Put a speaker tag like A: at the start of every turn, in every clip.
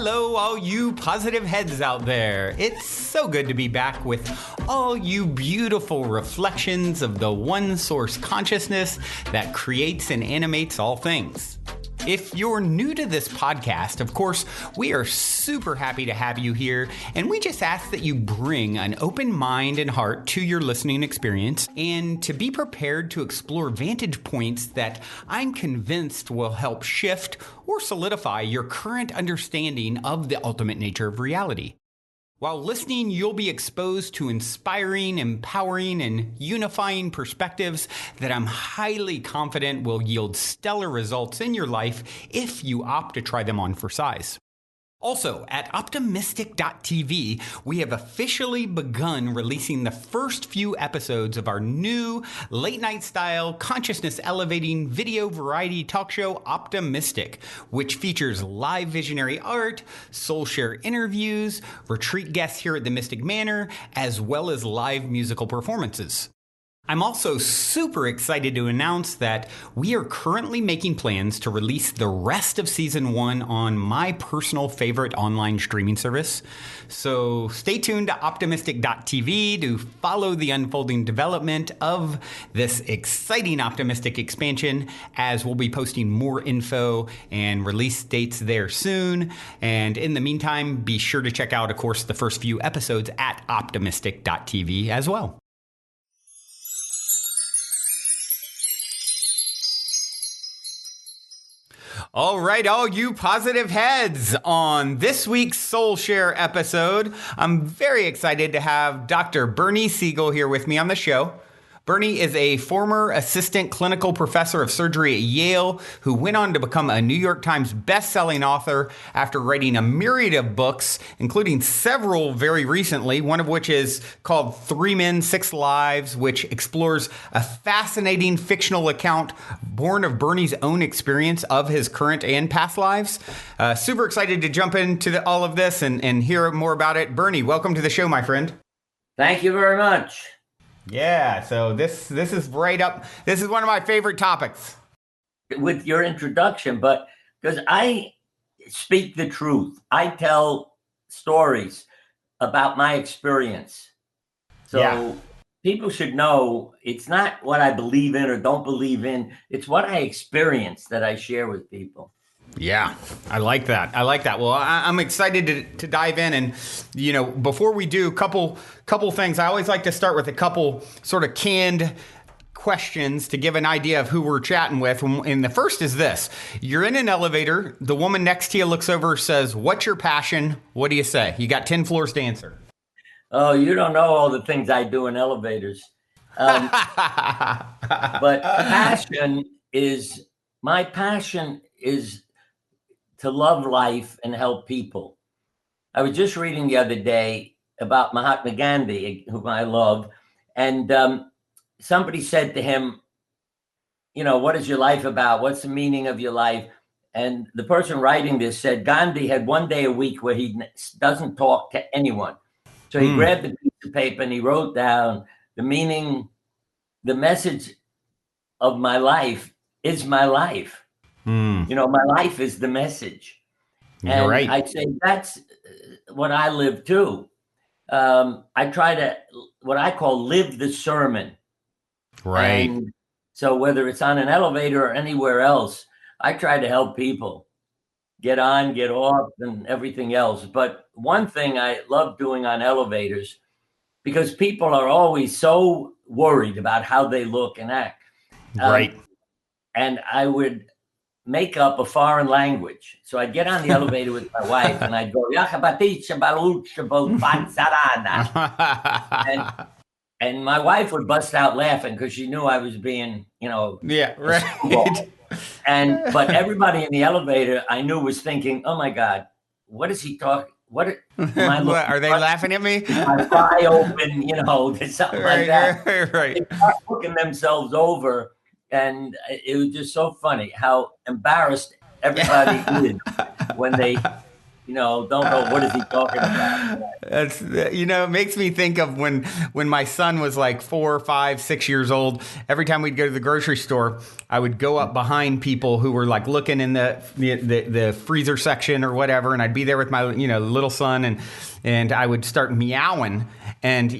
A: Hello, all you positive heads out there. It's so good to be back with all you beautiful reflections of the one source consciousness that creates and animates all things. If you're new to this podcast, of course, we are super happy to have you here, and we just ask that you bring an open mind and heart to your listening experience and to be prepared to explore vantage points that I'm convinced will help shift or solidify your current understanding of the ultimate nature of reality. While listening, you'll be exposed to inspiring, empowering, and unifying perspectives that I'm highly confident will yield stellar results in your life if you opt to try them on for size. Also, at optimistic.tv, we have officially begun releasing the first few episodes of our new late-night style, consciousness-elevating video variety talk show, Optimistic, which features live visionary art, soul share interviews, retreat guests here at the Mystic Manor, as well as live musical performances. I'm also super excited to announce that we are currently making plans to release the rest of Season 1 on my personal favorite online streaming service. So stay tuned to optimistic.tv to follow the unfolding development of this exciting Optimistic expansion, as we'll be posting more info and release dates there soon. And in the meantime, be sure to check out, of course, the first few episodes at optimistic.tv as well. All right, all you positive heads, on this week's Soul Share episode, I'm very excited to have Dr. Bernie Siegel here with me on the show. Bernie is a former assistant clinical professor of surgery at Yale who went on to become a New York Times bestselling author after writing a myriad of books, including several very recently, one of which is called 3 Men, 6 Lives, which explores a fascinating fictional account born of Bernie's own experience of his current and past lives. Super excited to jump into all of this and hear more about it. Bernie, welcome to the show, my friend.
B: Thank you very much.
A: Yeah, so this is right up. This is one of my favorite topics.
B: With your introduction, but because I speak the truth, I tell stories about my experience. So people should know it's not what I believe in or don't believe in. It's what I experience that I share with people.
A: Yeah, I like that. Well, I'm excited to dive in. And, you know, before we do, couple things. I always like to start with a couple sort of canned questions to give an idea of who we're chatting with. And the first is this. You're in an elevator. The woman next to you looks over, says, "What's your passion?" What do you say? You got 10 floors to answer.
B: Oh, you don't know all the things I do in elevators. But my passion is to love life and help people. I was just reading the other day about Mahatma Gandhi, whom I love, and somebody said to him, you know, what is your life about? What's the meaning of your life? And the person writing this said Gandhi had one day a week where he doesn't talk to anyone. So he grabbed a piece of paper and he wrote down the meaning, the message of my life is my life. You know, my life is the message. And
A: right.
B: I'd say that's what I live too. I try to, what I call, live the sermon.
A: Right.
B: And so whether it's on an elevator or anywhere else, I try to help people get on, get off, and everything else. But one thing I love doing on elevators, because people are always so worried about how they look and act.
A: Right.
B: And I would make up a foreign language. So I'd get on the elevator with my wife and I'd go, and my wife would bust out laughing because she knew I was being, you know,
A: right.
B: But everybody in the elevator I knew was thinking, oh my God, what is he talking? What am I looking?
A: Are they laughing at me?
B: My eye open, you know, something like that.
A: Right.
B: They start looking themselves over. And it was just so funny how embarrassed everybody is when they don't know what is he talking about.
A: That's, it makes me think of when my son was like 4, 5, 6 years old. Every time we'd go to the grocery store, I would go up behind people who were like looking in the freezer section or whatever, and I'd be there with my little son, and I would start meowing and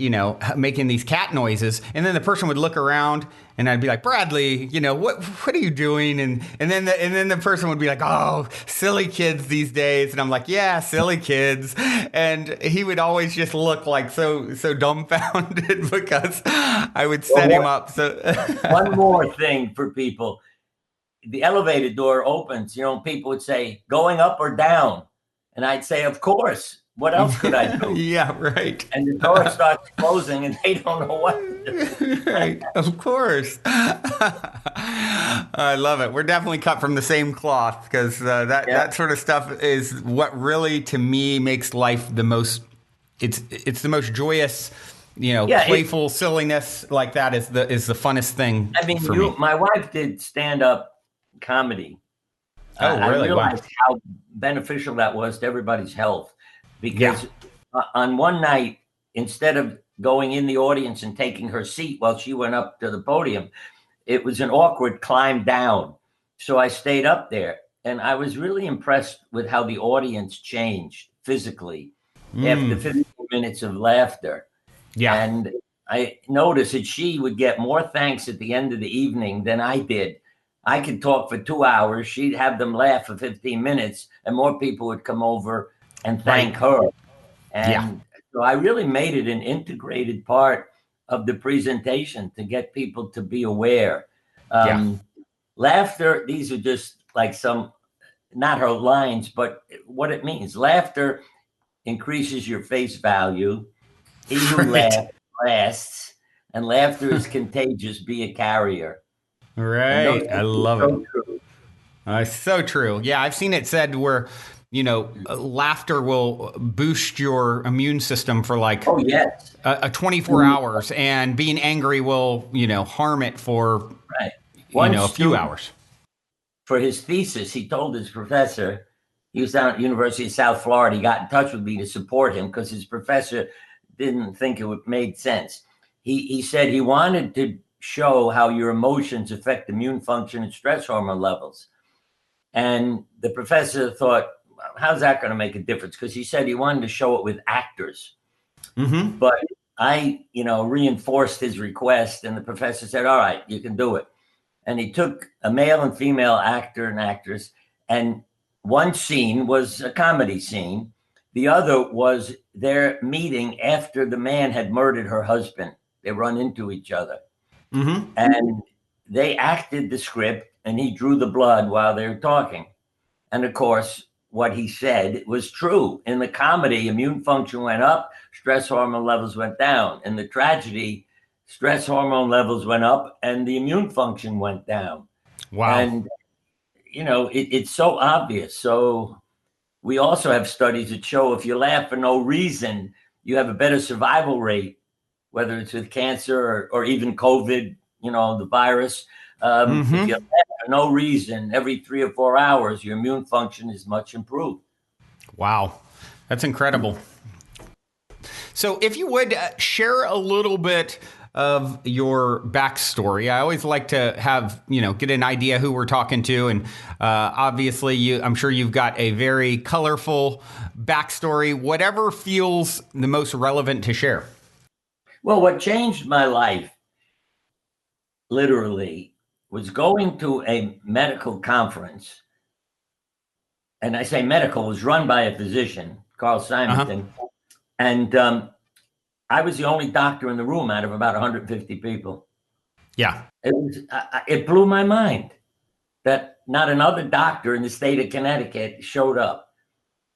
A: making these cat noises, and then the person would look around. And I'd be like, Bradley, what are you doing? And then the person would be like, oh, silly kids these days. And I'm like, yeah, silly kids. And he would always just look like so dumbfounded because I would set him up. So
B: one more thing for people. The elevator door opens, people would say, going up or down? And I'd say, of course. What else could I do?
A: Yeah, right.
B: And the door starts closing and they don't know what to do.
A: Right, of course. I love it. We're definitely cut from the same cloth because that sort of stuff is what really, to me, makes life the most, it's the most joyous, playful silliness like that is the funnest thing for me.
B: My wife did stand-up comedy.
A: Oh, really?
B: I realized how beneficial that was to everybody's health. Because on one night, instead of going in the audience and taking her seat while she went up to the podium, it was an awkward climb down. So I stayed up there, and I was really impressed with how the audience changed physically after 15 minutes of laughter. Yeah. And I noticed that she would get more thanks at the end of the evening than I did. I could talk for 2 hours. She'd have them laugh for 15 minutes, and more people would come over and thank her. And so I really made it an integrated part of the presentation to get people to be aware. Laughter, these are just like not her lines, but what it means. Laughter increases your face value. He who laughs lasts, and laughter is contagious. Be a carrier.
A: Right. I love it. It's so true. Yeah, I've seen it said where laughter will boost your immune system for like a 24 hours, and being angry will, harm it for, a few hours.
B: For his thesis, he told his professor, he was down at the University of South Florida. He got in touch with me to support him because his professor didn't think it made sense. He said he wanted to show how your emotions affect immune function and stress hormone levels. And the professor thought, how's that going to make a difference? Because he said he wanted to show it with actors. Mm-hmm. But I, reinforced his request, and the professor said, all right, you can do it. And he took a male and female actor and actress, and one scene was a comedy scene. The other was their meeting after the man had murdered her husband. They run into each other. Mm-hmm. And they acted the script, and he drew the blood while they were talking. And of course, what he said was true. In the comedy, immune function went up, stress hormone levels went down. In the tragedy, stress hormone levels went up and the immune function went down. Wow. And, it's so obvious. So we also have studies that show if you laugh for no reason, you have a better survival rate, whether it's with cancer or even COVID, the virus. If you laugh for no reason, every 3 or 4 hours, your immune function is much improved.
A: Wow. That's incredible. So if you would share a little bit of your backstory. I always like to have, get an idea who we're talking to. And obviously, I'm sure you've got a very colorful backstory, whatever feels the most relevant to share.
B: Well, what changed my life, literally, was going to a medical conference. And I say medical, was run by a physician, Carl Simonton. Uh-huh. And I was the only doctor in the room out of about 150 people. Yeah. It blew my mind that not another doctor in the state of Connecticut showed up.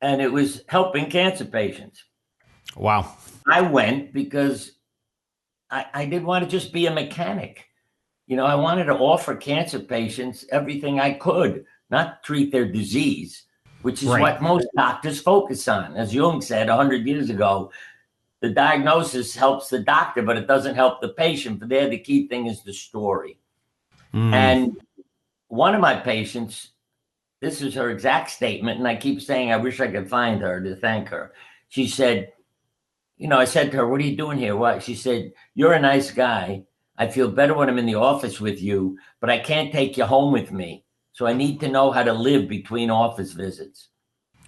B: And it was helping cancer patients. Wow. I went because I didn't want to just be a mechanic. I wanted to offer cancer patients everything I could, not treat their disease, which is what most doctors focus on. As Jung said 100 years ago, the diagnosis helps the doctor, but it doesn't help the patient. But there, the key thing is the story. And one of my patients, this is her exact statement, and I keep saying I wish I could find her to thank her. She said, I said to her, "What are you doing here?" What? She said, "You're a nice guy. I feel better when I'm in the office with you, but I can't take you home with me. So I need to know how to live between office visits."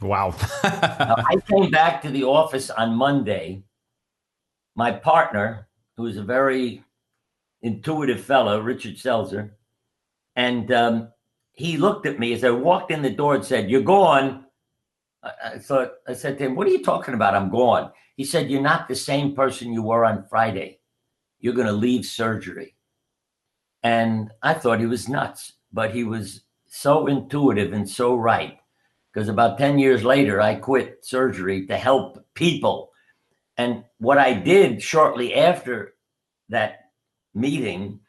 A: Wow.
B: Now, I came back to the office on Monday. My partner, who is a very intuitive fellow, Richard Selzer, and he looked at me as I walked in the door and said, "You're gone." I said to him, "What are you talking about? I'm gone." He said, "You're not the same person you were on Friday. You're going to leave surgery." And I thought he was nuts, but he was so intuitive and so right. Because about 10 years later, I quit surgery to help people. And what I did shortly after that meeting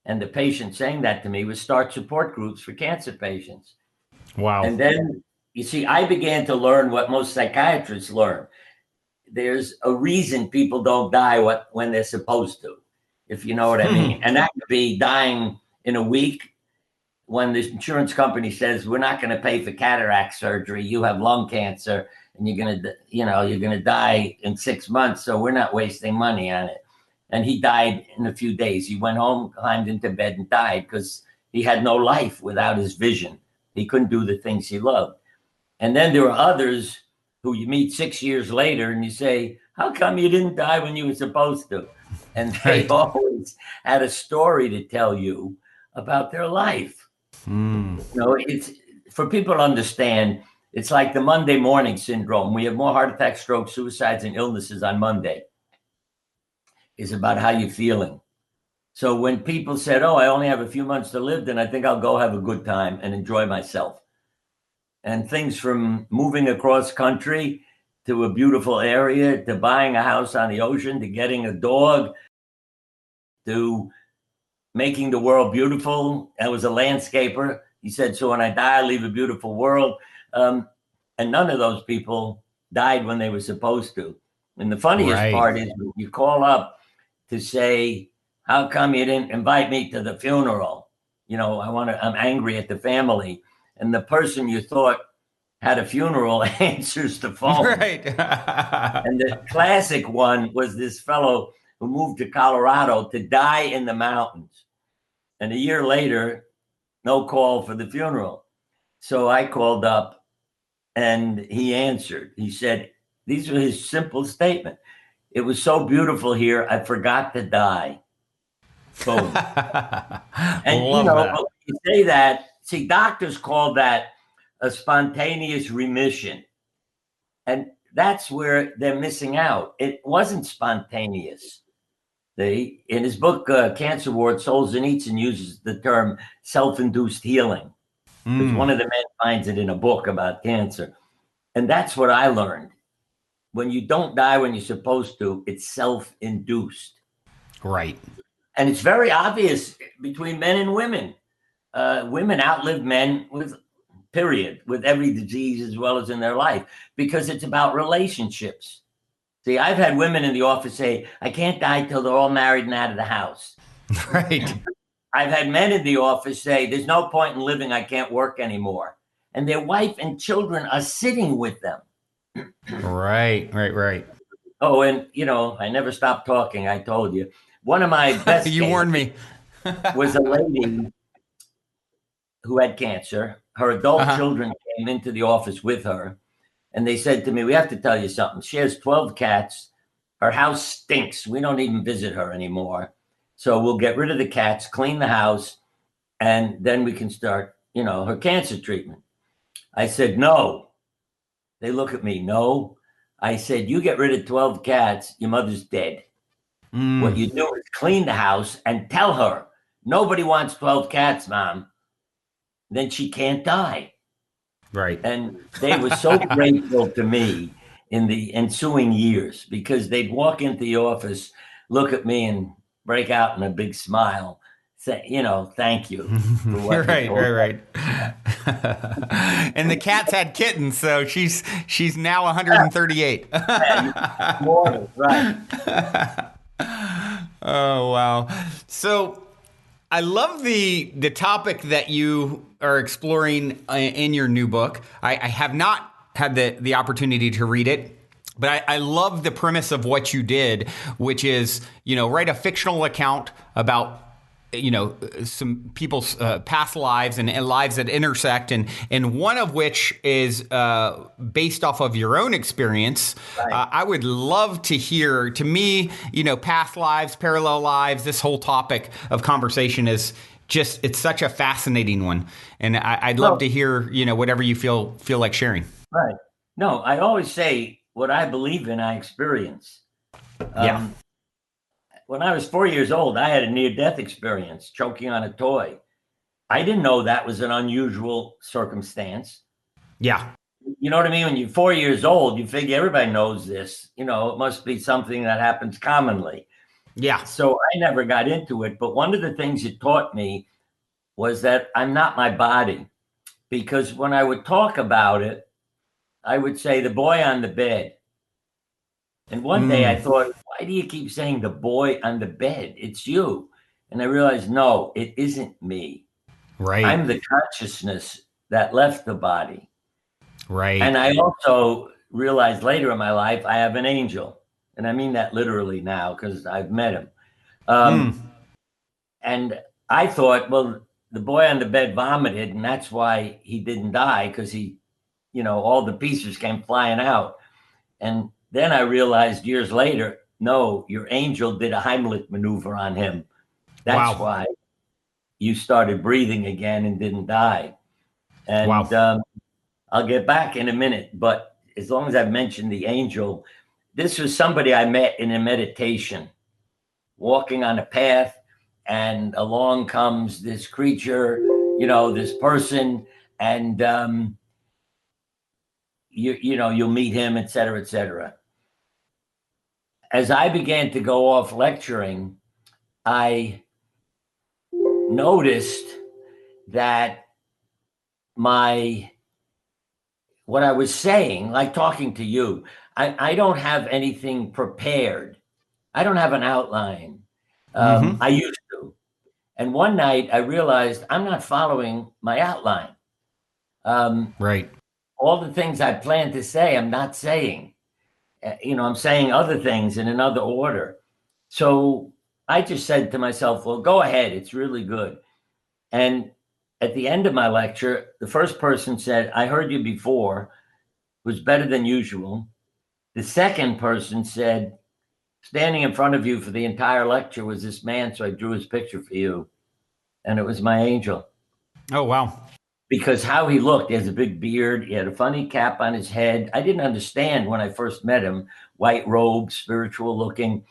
B: and the patient saying that to me was start support groups for cancer patients.
A: Wow.
B: And then, you see, I began to learn what most psychiatrists learn. There's a reason people don't die when they're supposed to, if you know what I mean. And that could be dying in a week when the insurance company says, "We're not going to pay for cataract surgery. You have lung cancer and you're going to die in 6 months. So we're not wasting money on it." And he died in a few days. He went home, climbed into bed and died because he had no life without his vision. He couldn't do the things he loved. And then there are others who you meet 6 years later and you say, "How come you didn't die when you were supposed to?" And they always had a story to tell you about their life. It's for people to understand, it's like the Monday morning syndrome. We have more heart attacks, strokes, suicides, and illnesses on Monday. It's about how you're feeling. So when people said, "Oh, I only have a few months to live, then I think I'll go have a good time and enjoy myself." And things from moving across country to a beautiful area, to buying a house on the ocean, to getting a dog, to making the world beautiful. I was a landscaper. He said, "So when I die, I leave a beautiful world." And none of those people died when they were supposed to. And the funniest part is when you call up to say, "How come you didn't invite me to the funeral? I'm angry at the family." And the person you thought had a funeral answers the phone.
A: Right.
B: And the classic one was this fellow who moved to Colorado to die in the mountains. And a year later, no call for the funeral. So I called up and he answered. He said, these were his simple statement: "It was so beautiful here, I forgot to die." Boom. And you say that, see, doctors call that a spontaneous remission. And that's where they're missing out. It wasn't spontaneous. In his book, Cancer Ward, Solzhenitsyn uses the term self-induced healing. Because one of the men finds it in a book about cancer. And that's what I learned. When you don't die when you're supposed to, it's self-induced.
A: Right.
B: And it's very obvious between men and women. Women outlive men with every disease as well as in their life, because it's about relationships. See, I've had women in the office say, "I can't die till they're all married and out of the house."
A: Right.
B: I've had men in the office say, "There's no point in living. I can't work anymore." And their wife and children are sitting with them.
A: Right.
B: Oh, and I never stopped talking. I told you. One of my best
A: you warned me.
B: was a lady who had cancer. Her adult children came into the office with her, and they said to me, "We have to tell you something. She has 12 cats. Her house stinks. We don't even visit her anymore. So we'll get rid of the cats, clean the house, and then we can start, her cancer treatment." I said, "No." They look at me, "No." I said, "You get rid of 12 cats, your mother's dead. What you do is clean the house and tell her, nobody wants 12 cats, Mom. Then she can't die."
A: Right.
B: And they were so grateful to me in the ensuing years, because they'd walk into the office, look at me and break out in a big smile, say, "Thank you." For what
A: right. And the cats had kittens, so she's now 138.
B: More, right.
A: Oh, wow. So I love the topic that you are exploring in your new book. I have not had the opportunity to read it, but I love the premise of what you did, which is, write a fictional account about some people's past lives and lives that intersect, and one of which is based off of your own experience.
B: Right.
A: I would love to hear. To me, past lives, parallel lives, this whole topic of conversation is just, it's such a fascinating one, and I'd love to hear whatever you feel like sharing.
B: Right. No, I always say what I believe in, I experience.
A: Yeah.
B: When I was 4 years old, I had a near-death experience, choking on a toy. I didn't know that was an unusual circumstance.
A: Yeah.
B: You know what I mean? When you're 4 years old, you figure everybody knows this. It must be something that happens commonly.
A: Yeah.
B: So I never got into it. But one of the things it taught me was that I'm not my body. Because when I would talk about it, I would say the boy on the bed. And one day I thought, why do you keep saying the boy on the bed? It's you. And I realized, no, it isn't me.
A: Right.
B: I'm the consciousness that left the body.
A: Right.
B: And I also realized later in my life, I have an angel. And I mean that literally now because I've met him. And I thought, well, the boy on the bed vomited, and that's why he didn't die, because he, all the pieces came flying out. And then I realized years later, no, your angel did a Heimlich maneuver on him. That's why you started breathing again and didn't die. And I'll get back in a minute, but as long as I've mentioned the angel, this was somebody I met in a meditation, walking on a path, and along comes this creature, this person, and you'll meet him, et cetera, et cetera. As I began to go off lecturing, I noticed that what I was saying, like talking to you, I don't have anything prepared. I don't have an outline. I used to. And one night I realized I'm not following my outline.
A: Right.
B: All the things I planned to say, I'm not saying. I'm saying other things in another order. So I just said to myself, well, go ahead. It's really good. And at the end of my lecture, the first person said, I heard you before. It was better than usual. The second person said, standing in front of you for the entire lecture was this man, so I drew his picture for you. And it was my angel.
A: Oh, wow.
B: Because how he looked, he has a big beard, he had a funny cap on his head. I didn't understand when I first met him, white robe, spiritual looking.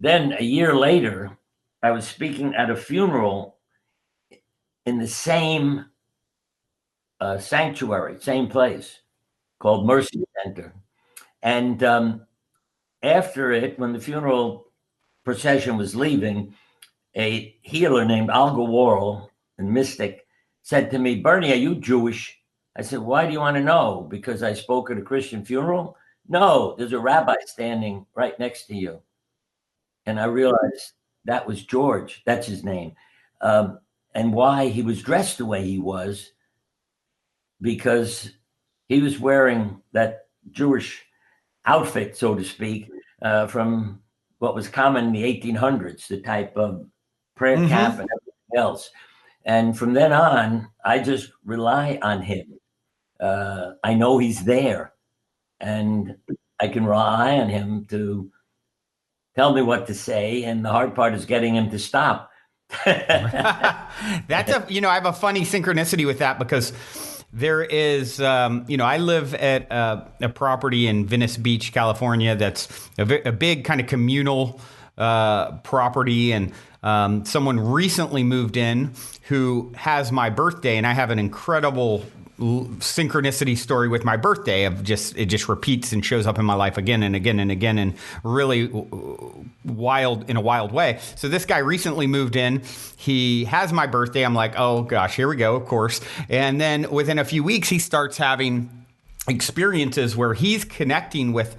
B: Then a year later, I was speaking at a funeral in the same sanctuary, same place, called Mercy Center. And after it, when the funeral procession was leaving, a healer named Alga Worrell, a mystic, said to me, Bernie, are you Jewish? I said, why do you want to know? Because I spoke at a Christian funeral? No, there's a rabbi standing right next to you. And I realized that was George. That's his name. And why he was dressed the way he was, because he was wearing that Jewish outfit, so to speak, from what was common in the 1800s, the type of prayer cap and everything else. And from then on, I just rely on him. I know he's there, and I can rely on him to tell me what to say. And the hard part is getting him to stop.
A: That's I have a funny synchronicity with that, because there is, I live at a property in Venice Beach, California, that's a big kind of communal property. And someone recently moved in who has my birthday, and I have an incredible synchronicity story with my birthday of it just repeats and shows up in my life again and again and again, and really in a wild way. So this guy recently moved in. He has my birthday. I'm like, oh gosh, here we go, of course. And then within a few weeks, he starts having experiences where he's connecting with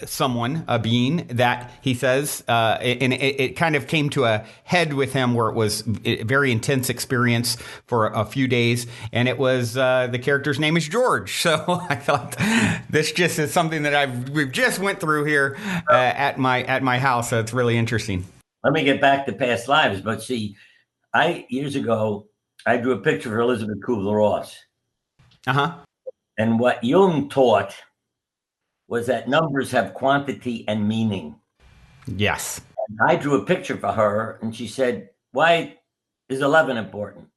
A: someone, a being that he says, and it kind of came to a head with him where it was a very intense experience for a few days, and it was the character's name is George. So I thought this just is something that we've just went through here at my house. So it's really interesting.
B: Let me get back to past lives, but see, years ago I drew a picture of Elizabeth Kubler-Ross, and what Jung taught was that numbers have quantity and meaning.
A: Yes.
B: And I drew a picture for her, and she said, "Why is 11 important?"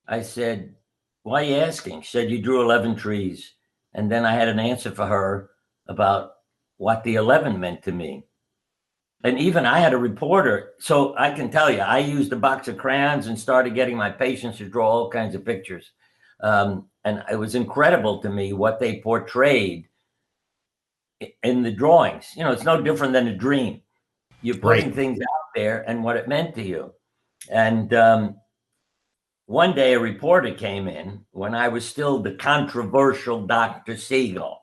B: I said, "Why are you asking?" She said, "You drew 11 trees." And then I had an answer for her about what the 11 meant to me. And even I had a reporter. So I can tell you, I used a box of crayons and started getting my patients to draw all kinds of pictures. And it was incredible to me what they portrayed in the drawings. It's no different than a dream. You're putting things out there and what it meant to you. And one day a reporter came in when I was still the controversial Dr. Siegel.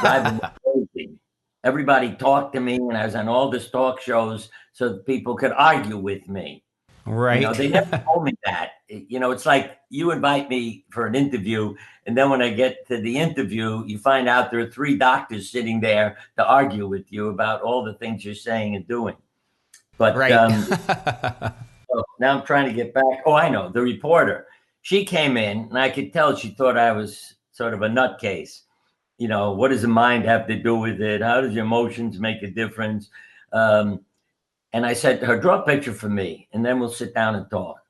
B: Driving me crazy. Everybody talked to me, and I was on all the talk shows so that people could argue with me.
A: Right.
B: They never told me that. It's like you invite me for an interview, and then when I get to the interview, you find out there are 3 doctors sitting there to argue with you about all the things you're saying and doing. But so now I'm trying to get back. Oh, I know. The reporter, she came in, and I could tell she thought I was sort of a nutcase. What does the mind have to do with it? How does your emotions make a difference? And I said to her, draw a picture for me, and then we'll sit down and talk.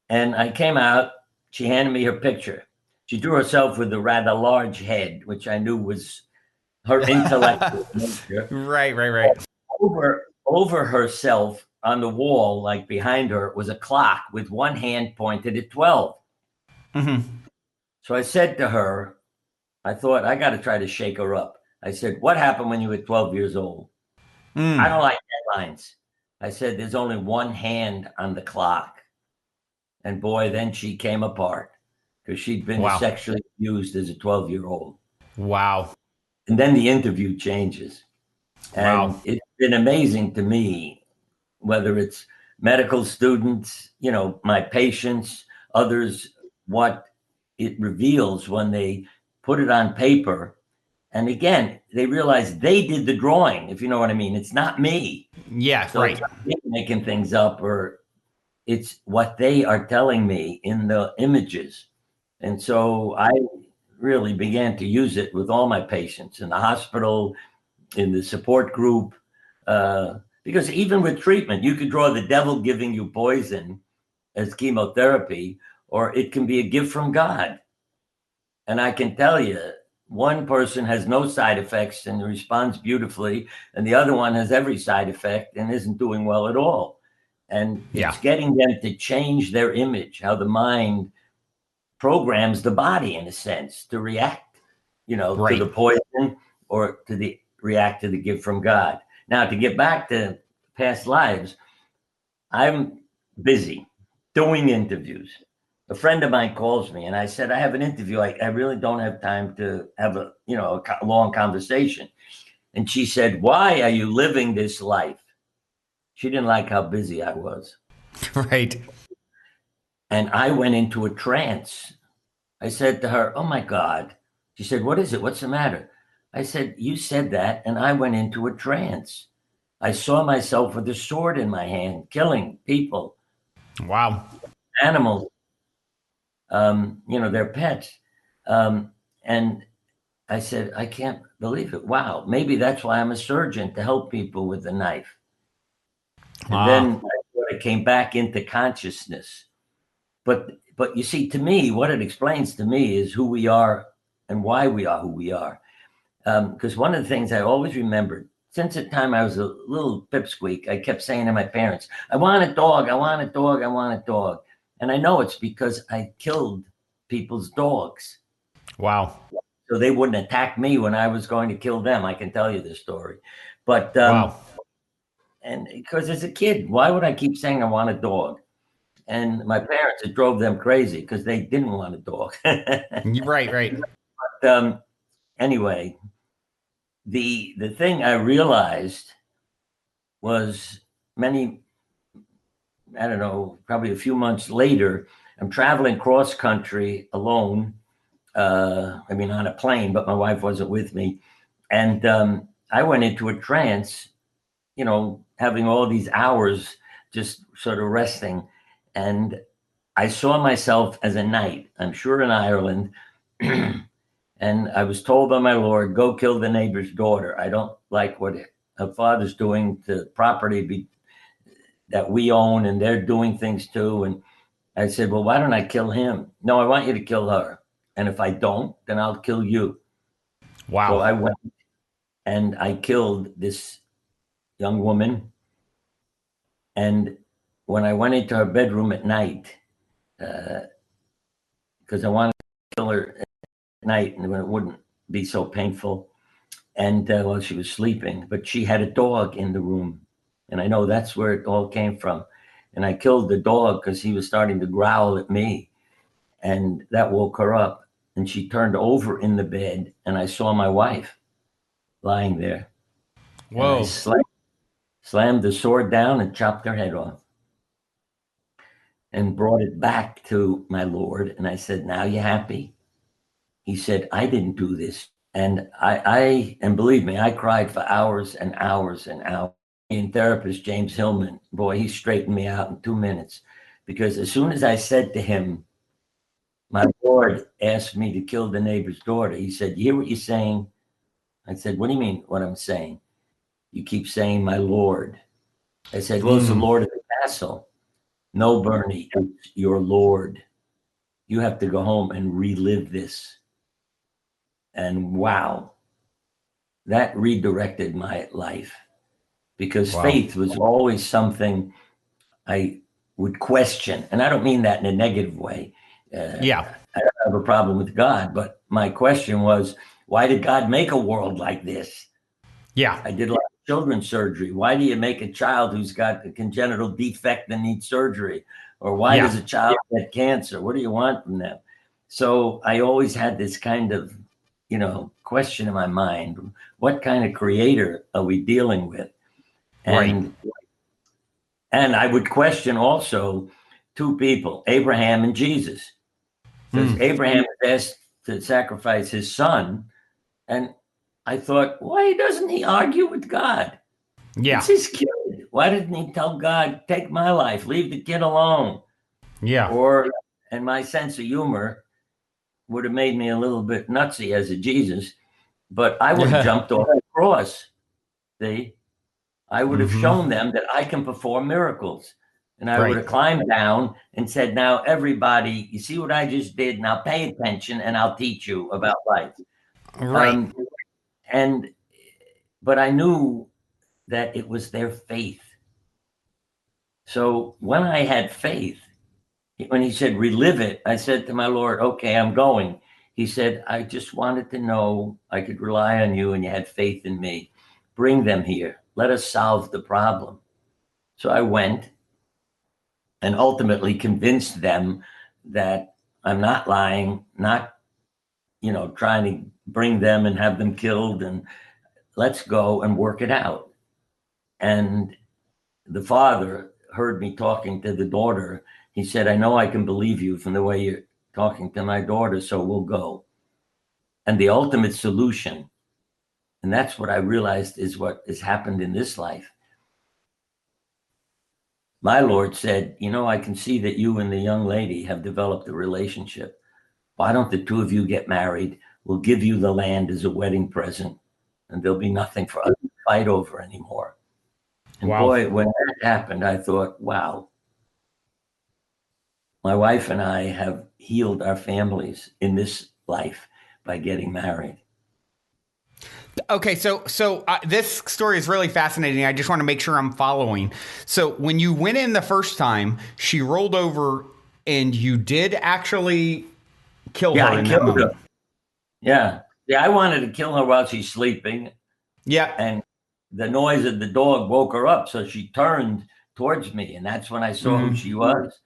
B: And I came out. She handed me her picture. She drew herself with a rather large head, which I knew was her intellectual nature.
A: Right.
B: Over herself on the wall, like behind her, was a clock with one hand pointed at 12. So I said to her, I thought, I got to try to shake her up. I said, what happened when you were 12 years old? I don't like deadlines. I said, there's only one hand on the clock. And boy, then she came apart because she'd been sexually abused as a 12-year-old.
A: Wow.
B: And then the interview changes. And it's been amazing to me, whether it's medical students, my patients, others, what it reveals when they put it on paper. And again, they realize they did the drawing, if you know what I mean. It's not me.
A: Yeah,
B: so it's not me making things up, or it's what they are telling me in the images. And so I really began to use it with all my patients in the hospital, in the support group, because even with treatment, you could draw the devil giving you poison as chemotherapy, or it can be a gift from God. And I can tell you, one person has no side effects and responds beautifully, and the other one has every side effect and isn't doing well at all. And it's getting them to change their image, how the mind programs the body, in a sense, to react, to the poison or react to the gift from God. Now, to get back to past lives, I'm busy doing interviews. A friend of mine calls me and I said, I have an interview. I really don't have time to have a long conversation. And she said, why are you living this life? She didn't like how busy I was.
A: Right.
B: And I went into a trance. I said to her, oh my God. She said, what is it? What's the matter? I said, you said that. And I went into a trance. I saw myself with a sword in my hand, killing people.
A: Wow.
B: Animals. Their pets. And I said, I can't believe it. Wow. Maybe that's why I'm a surgeon, to help people with a knife. And then I came back into consciousness. But you see, to me, what it explains to me is who we are and why we are who we are. Because one of the things I always remembered, since the time I was a little pipsqueak, I kept saying to my parents, I want a dog, I want a dog, I want a dog. And I know it's because I killed people's dogs.
A: Wow.
B: So they wouldn't attack me when I was going to kill them. I can tell you this story. But, and because as a kid, why would I keep saying I want a dog? And my parents, it drove them crazy because they didn't want a dog.
A: Right.
B: But anyway, the thing I realized was I don't know, probably a few months later, I'm traveling cross country alone. On a plane, but my wife wasn't with me. And I went into a trance, having all these hours just sort of resting. And I saw myself as a knight, I'm sure in Ireland. And I was told by my Lord, go kill the neighbor's daughter. I don't like what her father's doing to property that we own, and they're doing things too. And I said, well, why don't I kill him? No, I want you to kill her. And if I don't, then I'll kill you.
A: Wow.
B: So I went and I killed this young woman. And when I went into her bedroom at night, because I wanted to kill her at night and when it wouldn't be so painful, and while she was sleeping, but she had a dog in the room. And I know that's where it all came from. And I killed the dog because he was starting to growl at me. And that woke her up. And she turned over in the bed, and I saw my wife lying there.
A: Whoa.
B: And I slammed the sword down and chopped her head off and brought it back to my Lord. And I said, now you happy? He said, I didn't do this. And and believe me, I cried for hours and hours and hours. And therapist James Hillman, boy, he straightened me out in 2 minutes, because as soon as I said to him, my Lord asked me to kill the neighbor's daughter, he said, you hear what you're saying? I said, what do you mean what I'm saying? You keep saying my Lord. I said, well, it's the Lord of the castle. No, Bernie, it's your Lord. You have to go home and relive this. And wow, that redirected my life, because faith was always something I would question. And I don't mean that in a negative way. I don't have a problem with God, but my question was, why did God make a world like this?
A: Yeah.
B: I did a lot of children's surgery. Why do you make a child who's got a congenital defect that needs surgery? Or why does a child get cancer? What do you want from them? So I always had this kind of, question in my mind. What kind of creator are we dealing with? And I would question also two people, Abraham and Jesus. Because Abraham was asked to sacrifice his son. And I thought, why doesn't he argue with God?
A: Yeah.
B: It's his kid. Why didn't he tell God, take my life, leave the kid alone?
A: Yeah.
B: And my sense of humor would have made me a little bit nutsy as a Jesus, but I would have jumped off the cross. See, I would have shown them that I can perform miracles. And I would have climbed down and said, now everybody, you see what I just did? Now pay attention and I'll teach you about life.
A: Right.
B: But I knew that it was their faith. So when I had faith, when he said, relive it, I said to my Lord, okay, I'm going. He said, I just wanted to know I could rely on you and you had faith in me. Bring them here. Let us solve the problem. So I went and ultimately convinced them that I'm not lying, not, trying to bring them and have them killed, and let's go and work it out. And the father heard me talking to the daughter. He said, I know I can believe you from the way you're talking to my daughter, so we'll go. And the ultimate solution, and that's what I realized is what has happened in this life. My Lord said, I can see that you and the young lady have developed a relationship. Why don't the two of you get married? We'll give you the land as a wedding present, and there'll be nothing for us to fight over anymore. And boy, when that happened, I thought, wow, my wife and I have healed our families in this life by getting married.
A: Okay, so this story is really fascinating. I just want to make sure I'm following. So when you went in the first time, she rolled over, and you did actually kill her in that moment. Her.
B: Yeah, I wanted to kill her while she's sleeping.
A: Yeah,
B: and the noise of the dog woke her up, so she turned towards me, and that's when I saw who she was,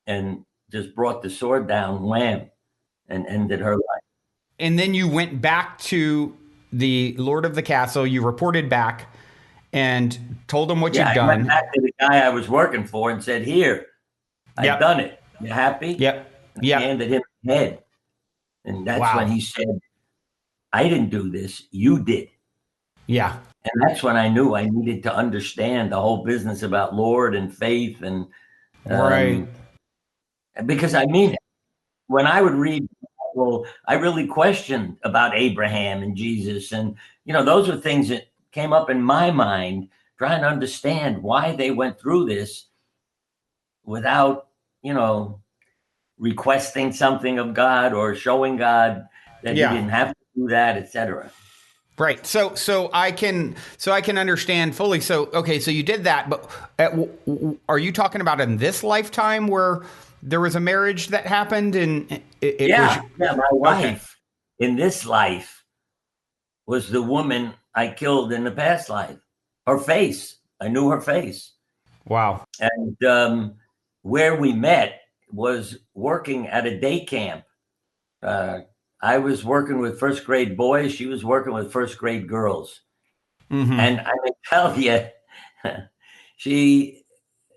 B: and just brought the sword down, wham, and ended her life.
A: And then you went back to the lord of the castle. You reported back and told him what
B: Yeah,
A: you'd
B: I went
A: done.
B: back to the guy I was working for and said, "Here, I've
A: Yep.
B: done it. You happy?"
A: Yep.
B: And I
A: Yep.
B: handed him the head. And that's when
A: Wow.
B: he said, "I didn't do this. You did."
A: Yeah.
B: And that's when I knew I needed to understand the whole business about Lord and faith. And
A: Right.
B: because I mean it. When I would read the Bible, I really questioned about Abraham and Jesus. And, those were things that came up in my mind, trying to understand why they went through this without, requesting something of God or showing God that he
A: Yeah.
B: didn't have to do that, etc.
A: Right. So I can understand fully. So okay. So you did that, but are you talking about in this lifetime where there was a marriage that happened and it was
B: Yeah, yeah. My
A: okay?
B: wife in this life was the woman I killed in the past life. Her face, I knew her face.
A: Wow.
B: And where we met was working at a day camp. I was working with first grade boys. She was working with first grade girls.
A: Mm-hmm.
B: And I can tell you, she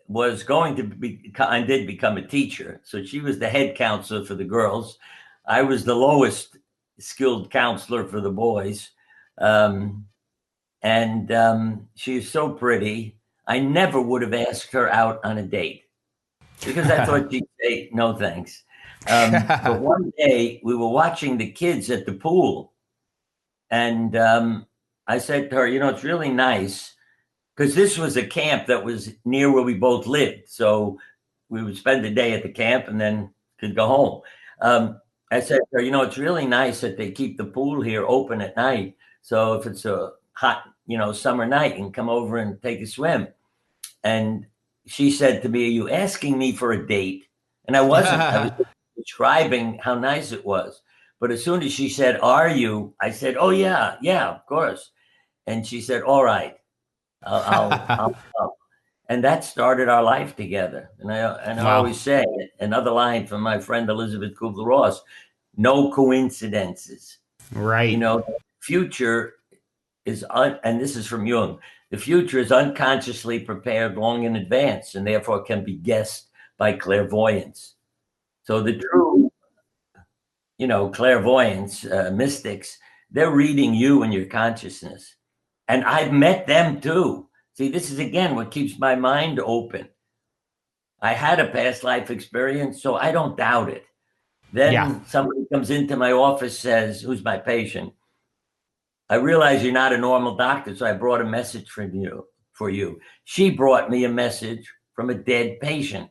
B: was going to be, I did become a teacher. So she was the head counselor for the girls. I was the lowest skilled counselor for the boys. And she's so pretty. I never would have asked her out on a date because I thought she'd say no thanks. But one day we were watching the kids at the pool, and I said to her, it's really nice because this was a camp that was near where we both lived. So we would spend the day at the camp and then could go home. I said to her, it's really nice that they keep the pool here open at night. So if it's a hot, summer night, you can come over and take a swim. And she said to me, "Are you asking me for a date?" And I wasn't. I was describing how nice it was. But as soon as she said, "Are you?" I said, "Oh yeah, yeah, of course." And she said, "All right, I'll come." And that started our life together. And I
A: Wow.
B: always say another line from my friend Elizabeth Kubler-Ross: "No coincidences."
A: Right.
B: The future and this is from Jung. The future is unconsciously prepared long in advance, and therefore can be guessed by clairvoyance. So the true, clairvoyants, mystics, they're reading you and your consciousness. And I've met them too. See, this is again what keeps my mind open. I had a past life experience, so I don't doubt it.
A: Yeah.
B: Then somebody comes into my office, says, who's my patient? "I realize you're not a normal doctor, so I brought a message for you." She brought me a message from a dead patient.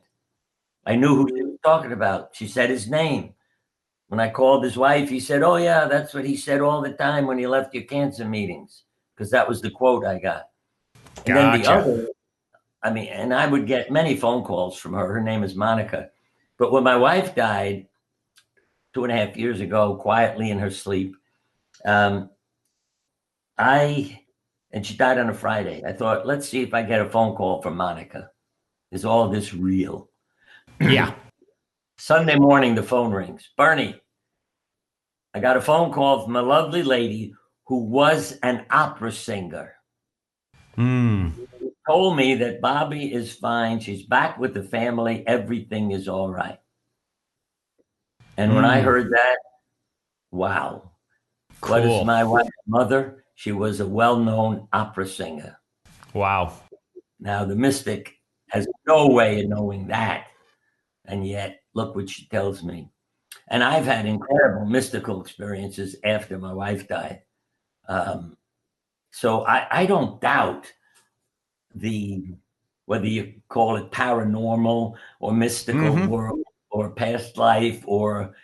B: I knew who she was talking about. She said his name. When I called his wife, he said, "Oh yeah, that's what he said all the time when he left your cancer meetings," because that was the quote I got. And then the
A: Gotcha.
B: other, and I would get many phone calls from her. Her name is Monica. But when my wife died 2.5 years ago, quietly in her sleep, um, and she died on a Friday. I thought, let's see if I get a phone call from Monica. Is all this real?
A: Yeah.
B: Sunday morning, the phone rings. "Bernie, I got a phone call from a lovely lady who was an opera singer.
A: Mm.
B: She told me that Bobby is fine. She's back with the family. Everything is all right." And when I
A: Mm.
B: heard that, wow. What is
A: Cool.
B: my wife's mother? She was a well-known opera singer.
A: Wow.
B: Now, the mystic has no way of knowing that. And yet, look what she tells me. And I've had incredible mystical experiences after my wife died. Um, so I don't doubt whether you call it paranormal or mystical
A: Mm-hmm.
B: world or past life or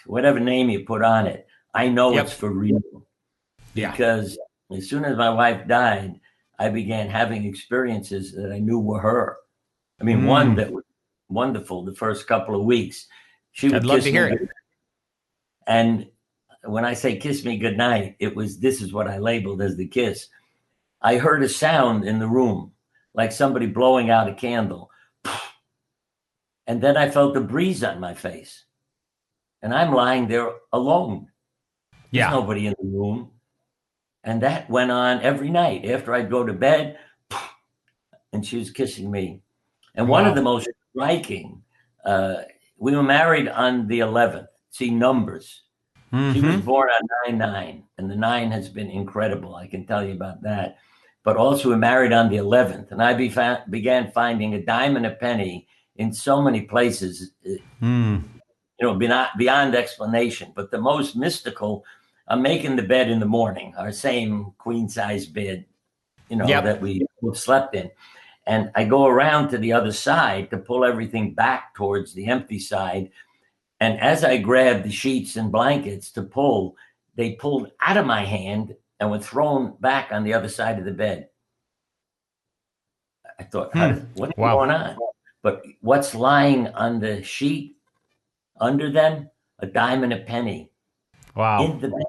B: whatever name you put on it. I know it's
A: Yep.
B: for real
A: Yeah.
B: because as soon as my wife died, I began having experiences that I knew were her. I mean, one
A: Mm.
B: that was wonderful the first couple of weeks. She
A: I'd
B: would
A: love to
B: kiss me
A: hear it.
B: goodnight. And when I say kiss me goodnight, this is what I labeled as the kiss. I heard a sound in the room, like somebody blowing out a candle. And then I felt a breeze on my face. And I'm lying there alone. There's
A: Yeah.
B: nobody in the room. And that went on every night after I'd go to bed, and she was kissing me. And one of the
A: Wow.
B: most striking, uh, we were married on the 11th. See, numbers. She was
A: Mm-hmm.
B: born on 9/9, and the 9 has been incredible. I can tell you about that. But also, we married on the 11th, and I began finding a dime and a penny in so many places,
A: Mm.
B: beyond explanation. But the most mystical, I'm making the bed in the morning, our same queen size bed, that
A: Yep.
B: we both slept in. And I go around to the other side to pull everything back towards the empty side. And as I grabbed the sheets and blankets to pull, they pulled out of my hand and were thrown back on the other side of the bed. I thought, what's
A: Wow.
B: going on? But what's lying on the sheet under them? A dime and a penny
A: Wow.
B: in the bed.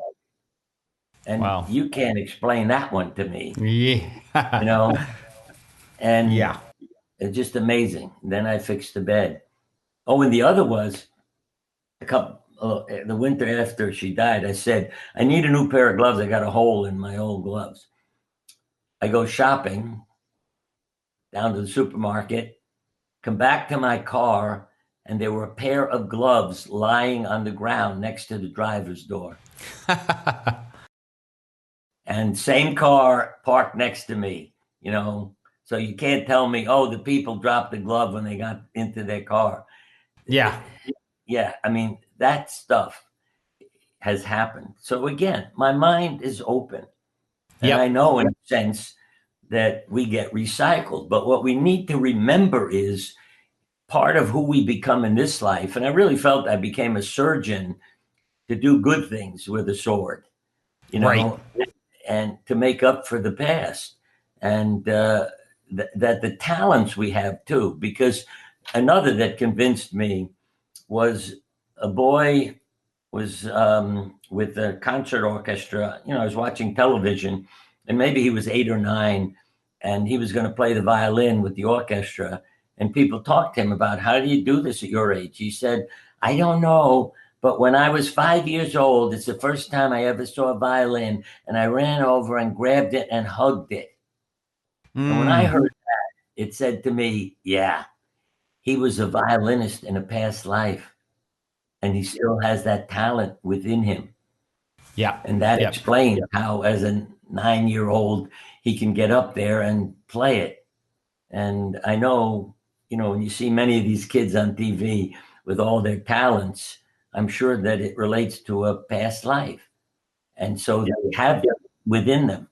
B: And
A: Wow.
B: you can't explain that one to me, you
A: Yeah.
B: know? And
A: Yeah.
B: it's just amazing. Then I fixed the bed. Oh, and the other was the winter after she died. I said, I need a new pair of gloves. I got a hole in my old gloves. I go shopping down to the supermarket, come back to my car, and there were a pair of gloves lying on the ground next to the driver's door. And same car parked next to me, So you can't tell me, oh, the people dropped the glove when they got into their car.
A: Yeah.
B: Yeah, I mean, that stuff has happened. So again, my mind is open. And I
A: Yep.
B: know in a sense that we get recycled. But what we need to remember is part of who we become in this life. And I really felt I became a surgeon to do good things with a sword, you
A: Right.
B: know, and to make up for the past. And that the talents we have too, because another that convinced me was a boy was with a concert orchestra. I was watching television, and maybe he was 8 or 9, and he was going to play the violin with the orchestra. And people talked to him about, how do you do this at your age? He said, I don't know. But when I was 5 years old, it's the first time I ever saw a violin, and I ran over and grabbed it and hugged it. And when I
A: Mm.
B: heard it said to me, yeah, he was a violinist in a past life, and he still has that talent within him.
A: Yep.
B: And that
A: Yep.
B: explains how, as a 9-year-old, he can get up there and play it. And I know, when you see many of these kids on TV with all their talents, I'm sure that it relates to a past life. And so they have it within them.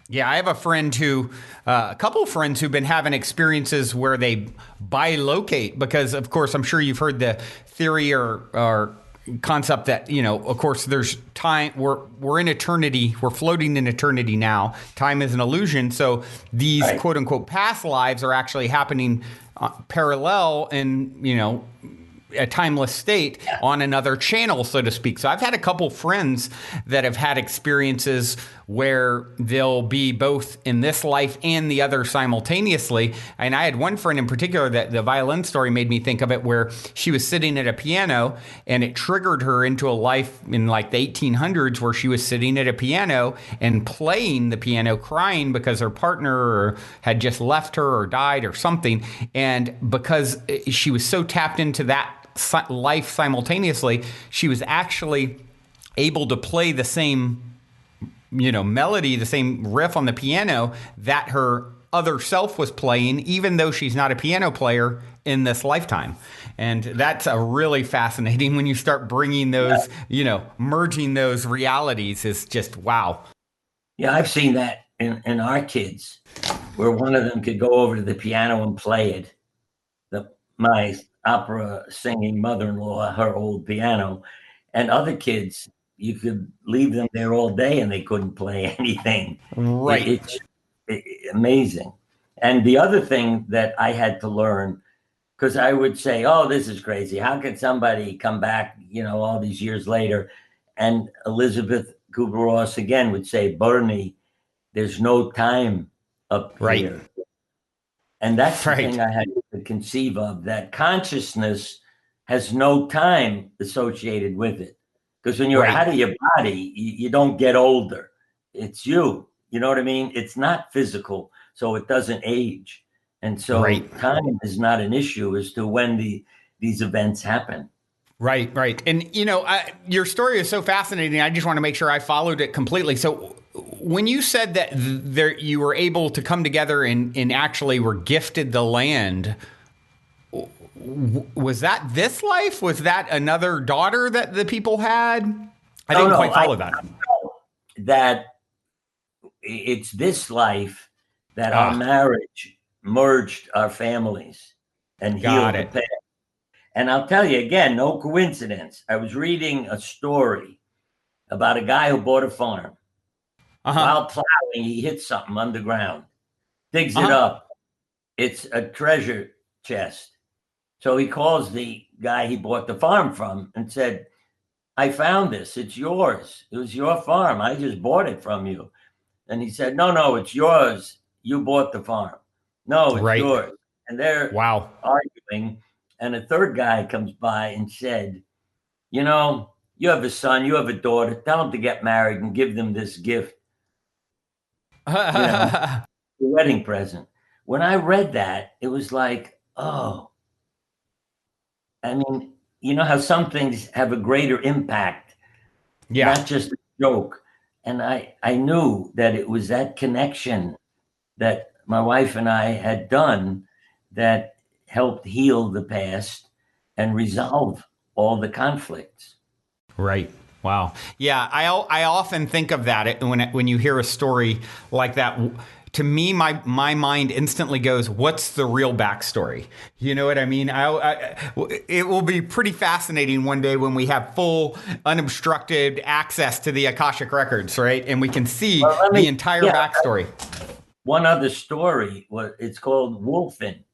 A: Yeah, I have a couple of friends who've been having experiences where they bilocate because, of course, I'm sure you've heard the theory or concept that, of course, there's time. We're in eternity. We're floating in eternity now. Time is an illusion. So these
B: Right.
A: quote unquote past lives are actually happening parallel and, a timeless state on another channel, so to speak. So I've had a couple friends that have had experiences where they'll be both in this life and the other simultaneously. And I had one friend in particular that the violin story made me think of it, where she was sitting at a piano and it triggered her into a life in like the 1800s where she was sitting at a piano and playing the piano, crying because her partner had just left her or died or something. And because she was so tapped into that life simultaneously, she was actually able to play the same, melody, the same riff on the piano that her other self was playing, even though she's not a piano player in this lifetime. And that's a really fascinating when you start bringing those, merging those realities is just wow.
B: Yeah, I've seen that in our kids, where one of them could go over to the piano and play it. My opera singing mother-in-law, her old piano, and other kids, you could leave them there all day and they couldn't play anything.
A: Right.
B: It's amazing. And the other thing that I had to learn, because I would say, oh, this is crazy. How could somebody come back, all these years later? And Elizabeth Kubler-Ross again would say, Bernie, there's no time up
A: Right.
B: here. And that's the
A: Right.
B: thing I had to conceive of, that consciousness has no time associated with it. Because when you're
A: Right.
B: out of your body, you don't get older. It's you. You know what I mean? It's not physical, so it doesn't age. And so
A: Right.
B: time is not an issue as to when these events happen.
A: Right, right. And, your story is so fascinating. I just want to make sure I followed it completely. So, when you said that there, you were able to come together and actually were gifted the land, was that this life? Was that another daughter that the people had? I
B: No,
A: didn't
B: no,
A: quite follow that.
B: that it's this life that our
A: Ah,
B: marriage merged our families and
A: got
B: healed the
A: it.
B: past. And I'll tell you again, no coincidence. I was reading a story about a guy who bought a farm.
A: Uh huh.
B: While plowing, he hits something underground, digs
A: Uh
B: it
A: huh.
B: up. It's a treasure chest. So he calls the guy he bought the farm from and said, I found this. It's yours. It was your farm. I just bought it from you. And he said, no, no, it's yours. You bought the farm. No, it's
A: Right.
B: yours. And they're
A: Wow.
B: arguing. And a third guy comes by and said, you have a son, you have a daughter. Tell them to get married and give them this gift, the wedding present. When I read that, it was like, oh, I mean, you know how some things have a greater impact,
A: Yeah.
B: not just a joke. And I knew that it was that connection that my wife and I had done that helped heal the past and resolve all the conflicts.
A: Right. Wow. Yeah, I often think of that when you hear a story like that. To me, my mind instantly goes, "What's the real backstory?" You know what I mean? It will be pretty fascinating one day when we have full, unobstructed access to the Akashic records, right? And we can see
B: Well,
A: the entire
B: yeah,
A: backstory.
B: one other story. It's called Wolfen.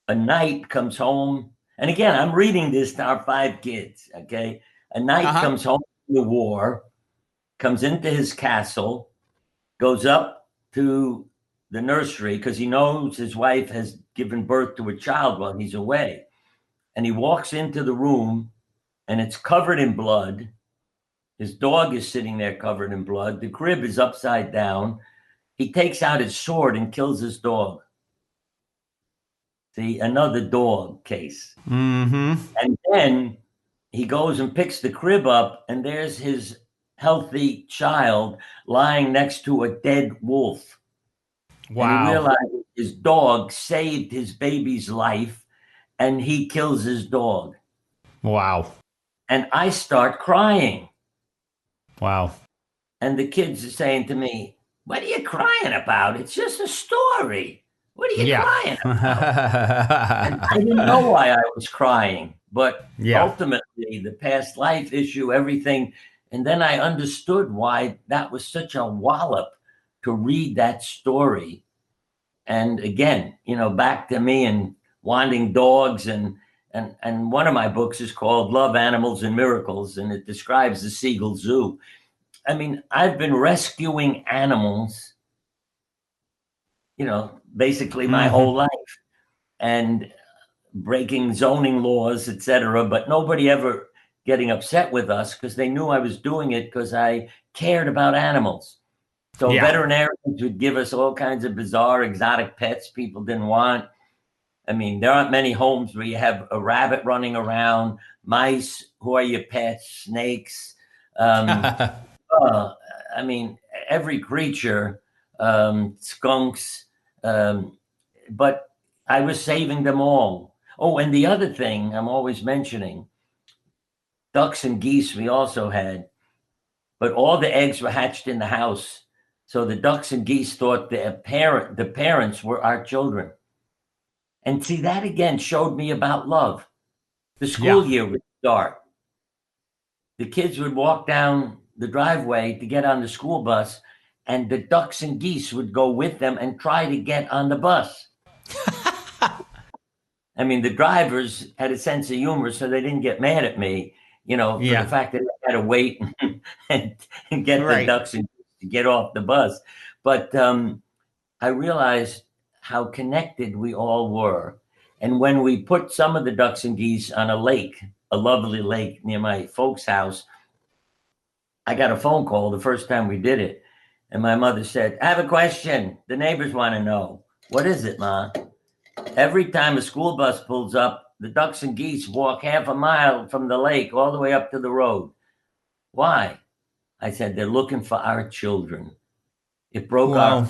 B: A knight comes home, and again, I'm reading this to our 5 kids. Okay, a
A: Uh
B: knight
A: huh.
B: comes home from the war, comes into his castle, goes up to the nursery because he knows his wife has given birth to a child while he's away. And he walks into the room and it's covered in blood. His dog is sitting there covered in blood. The crib is upside down. He takes out his sword and kills his dog. See, another dog case.
A: Mm-hmm.
B: And then he goes and picks the crib up, and there's his healthy child lying next to a dead wolf. And he
A: Wow.
B: realized his dog saved his baby's life, and he kills his dog.
A: Wow.
B: And I start crying.
A: Wow.
B: And the kids are saying to me, what are you crying about? It's just a story. What are you
A: Yeah.
B: crying about? And I didn't know why I was crying, but
A: Yeah.
B: ultimately the past life issue, everything. And then I understood why that was such a wallop to read that story. And again, back to me and wanting dogs and one of my books is called Love, Animals, and Miracles, and it describes the Siegel Zoo. I mean, I've been rescuing animals, basically my
A: Mm-hmm.
B: whole life and breaking zoning laws, etc. But nobody ever getting upset with us because they knew I was doing it because I cared about animals. So
A: Yeah.
B: veterinarians would give us all kinds of bizarre exotic pets people didn't want. I mean, there aren't many homes where you have a rabbit running around, mice, who are your pets, snakes. Um, uh, I mean, every creature, skunks, but I was saving them all. Oh, and the other thing I'm always mentioning, ducks and geese we also had, but all the eggs were hatched in the house. So the ducks and geese thought the parents were our children. And see, that again showed me about love. The
A: Yeah.
B: school year would start. The kids would walk down the driveway to get on the school bus, and the ducks and geese would go with them and try to get on the bus. I mean, the drivers had a sense of humor, so they didn't get mad at me, for the
A: Yeah.
B: fact that I had to wait and, and get the
A: Right.
B: ducks and geese to get off the bus. But I realized how connected we all were. And when we put some of the ducks and geese on a lake, a lovely lake near my folks' house, I got a phone call the first time we did it. And my mother said, I have a question. The neighbors want to know. What is it, Ma? Every time a school bus pulls up, the ducks and geese walk half a mile from the lake all the way up to the road. Why? I said, they're looking for our children. It broke
A: Wow.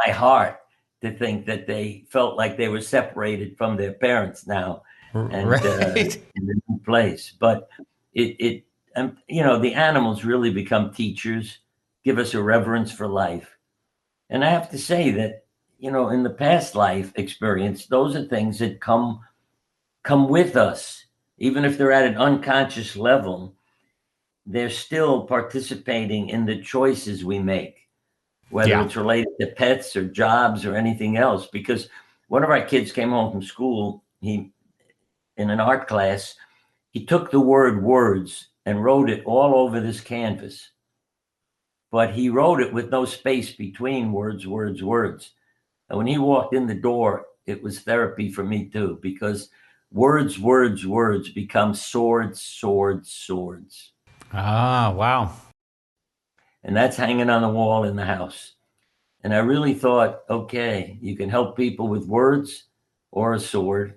B: my heart to think that they felt like they were separated from their parents now and
A: Right.
B: in a new place. But the animals really become teachers, give us a reverence for life. And I have to say that, in the past life experience, those are things that come with us, even if they're at an unconscious level. They're still participating in the choices we make, whether
A: Yeah.
B: it's related to pets or jobs or anything else. Because one of our kids came home from school, in an art class, he took the word words and wrote it all over this canvas. But he wrote it with no space between words, words, words. And when he walked in the door, it was therapy for me too, because words, words, words become swords, swords, swords.
A: Ah, wow.
B: And that's hanging on the wall in the house. And I really thought, okay, you can help people with words or a sword,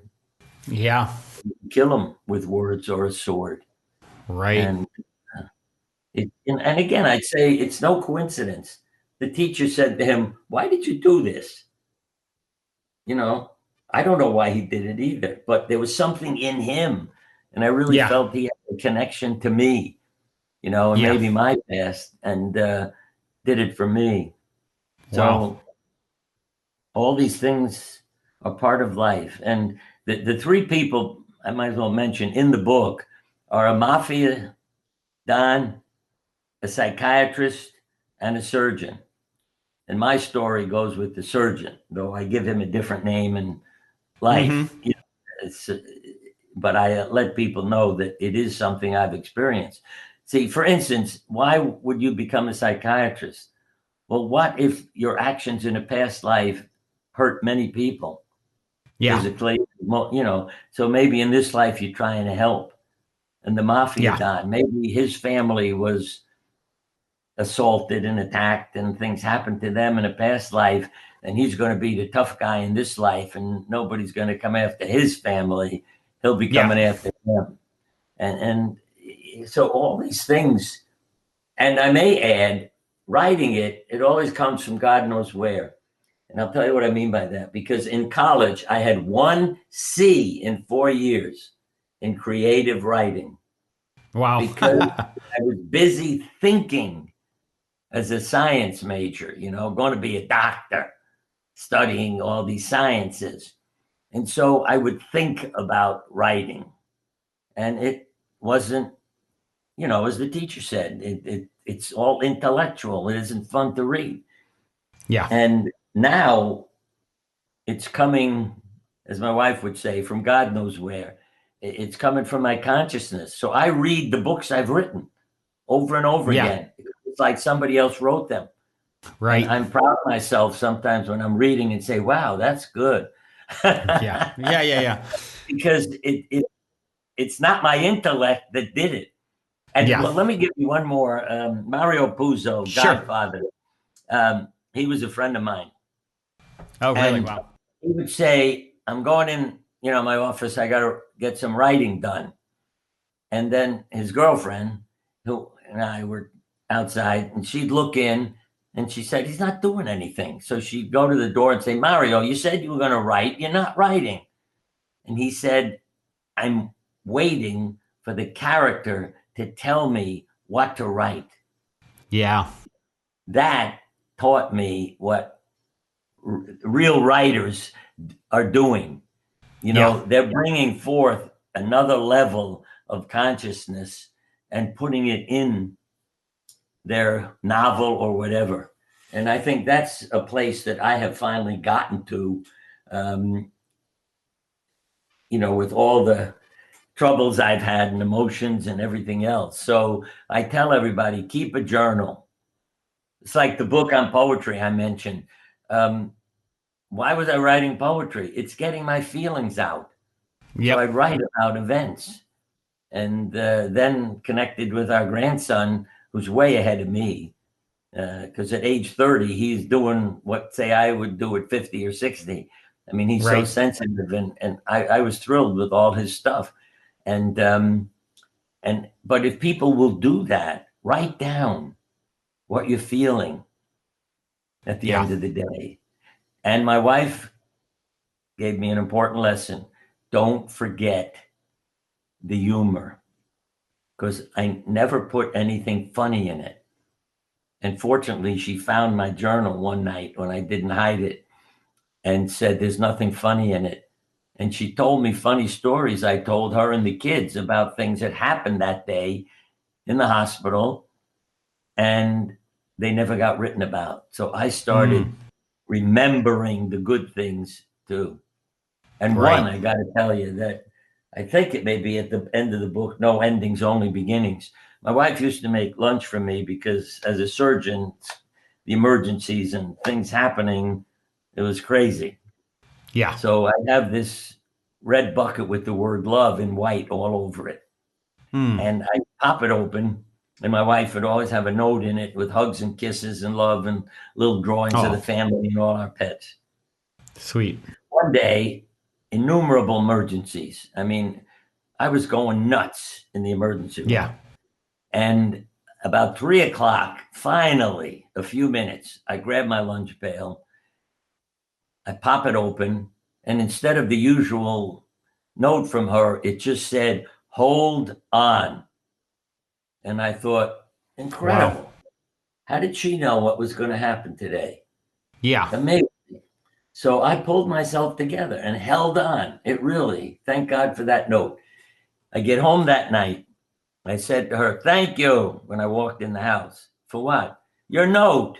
A: Yeah.
B: kill them with words or a sword.
A: Right.
B: And and again, I'd say it's no coincidence. The teacher said to him, "Why did you do this?" You know, I don't know why he did it either, but there was something in him, and I really
A: Yeah.
B: felt he had a connection to me, and
A: Yeah.
B: maybe my past, and did it for me.
A: Wow.
B: So all these things are part of life, and the three people I might as well mention in the book are a mafia don, a psychiatrist, and a surgeon. And my story goes with the surgeon, though I give him a different name in
A: Mm-hmm.
B: life. But I let people know that it is something I've experienced. See, for instance, why would you become a psychiatrist? Well, what if your actions in a past life hurt many people
A: Yeah.
B: physically? So maybe in this life you're trying to help. And the mafia
A: Yeah.
B: don, maybe his family was assaulted and attacked and things happened to them in a past life, and he's going to be the tough guy in this life, and nobody's going to come after his family. He'll be
A: Yeah.
B: coming after them. And so all these things, and I may add, writing it always comes from God knows where. And I'll tell you what I mean by that. Because in college, I had 1 C in 4 years in creative writing
A: Wow.
B: because I was busy thinking as a science major, going to be a doctor, studying all these sciences. And so I would think about writing. And it wasn't, as the teacher said, it's all intellectual. It isn't fun to read.
A: Yeah.
B: And now it's coming, as my wife would say, from God knows where. It's coming from my consciousness. So I read the books I've written over and over
A: Yeah.
B: again. It's like somebody else wrote them. And
A: Right.
B: I'm proud of myself sometimes when I'm reading and say, wow, that's good.
A: Yeah. Yeah. Yeah. Yeah.
B: Because it's not my intellect that did it. And
A: Yeah.
B: well, let me give you one more. Mario Puzo,
A: Sure.
B: Godfather, he was a friend of mine.
A: Oh, really?
B: And
A: Wow.
B: he would say, I'm going in, my office, I got to get some writing done. And then his girlfriend, who and I were outside, and she'd look in and she said, he's not doing anything. So she'd go to the door and say, Mario, you said you were going to write. You're not writing. And he said, I'm waiting for the character to tell me what to write.
A: Yeah.
B: That taught me what real writers are doing.
A: Yeah.
B: They're bringing forth another level of consciousness and putting it in their novel or whatever. And I think that's a place that I have finally gotten to, with all the troubles I've had and emotions and everything else. So I tell everybody, keep a journal. It's like the book on poetry I mentioned. Why was I writing poetry? It's getting my feelings out. So I
A: Yep.
B: write about events. And then connected with our grandson, who's way ahead of me. Because at age 30, he's doing what, say, I would do at 50 or 60. I mean, he's so
A: Right.
B: sensitive, and I was thrilled with all his stuff. And but if people will do that, write down what you're feeling at the
A: Yeah.
B: end of the day. And my wife gave me an important lesson. Don't forget the humor, because I never put anything funny in it. And fortunately, she found my journal one night when I didn't hide it and said, "There's nothing funny in it." And she told me funny stories I told her and the kids about things that happened that day in the hospital, and they never got written about. So I
A: Mm,
B: started remembering the good things too. And one,
A: right.
B: I got to tell you that I think it may be at the end of the book, No Endings, Only Beginnings. My wife used to make lunch for me because as a surgeon, the emergencies and things happening, it was crazy.
A: Yeah.
B: So I have this red bucket with the word love in white all over it.
A: Mm.
B: And I pop it open, and my wife would always have a note in it with hugs and kisses and love and little drawings of the
A: Oh,
B: family and all our pets.
A: sweet.
B: One day, innumerable emergencies. I mean, I was going nuts in the emergency
A: Yeah.
B: room. And about 3 o'clock, finally, a few minutes, I grab my lunch pail, I pop it open, and instead of the usual note from her, it just said, "Hold on." And I thought,
A: Wow.
B: incredible. How did she know what was going to happen today?
A: Yeah.
B: Amazing. So I pulled myself together and held on. It really, thank God for that note. I get home that night. I said to her, "Thank you," when I walked in the house. "For what?" "Your note.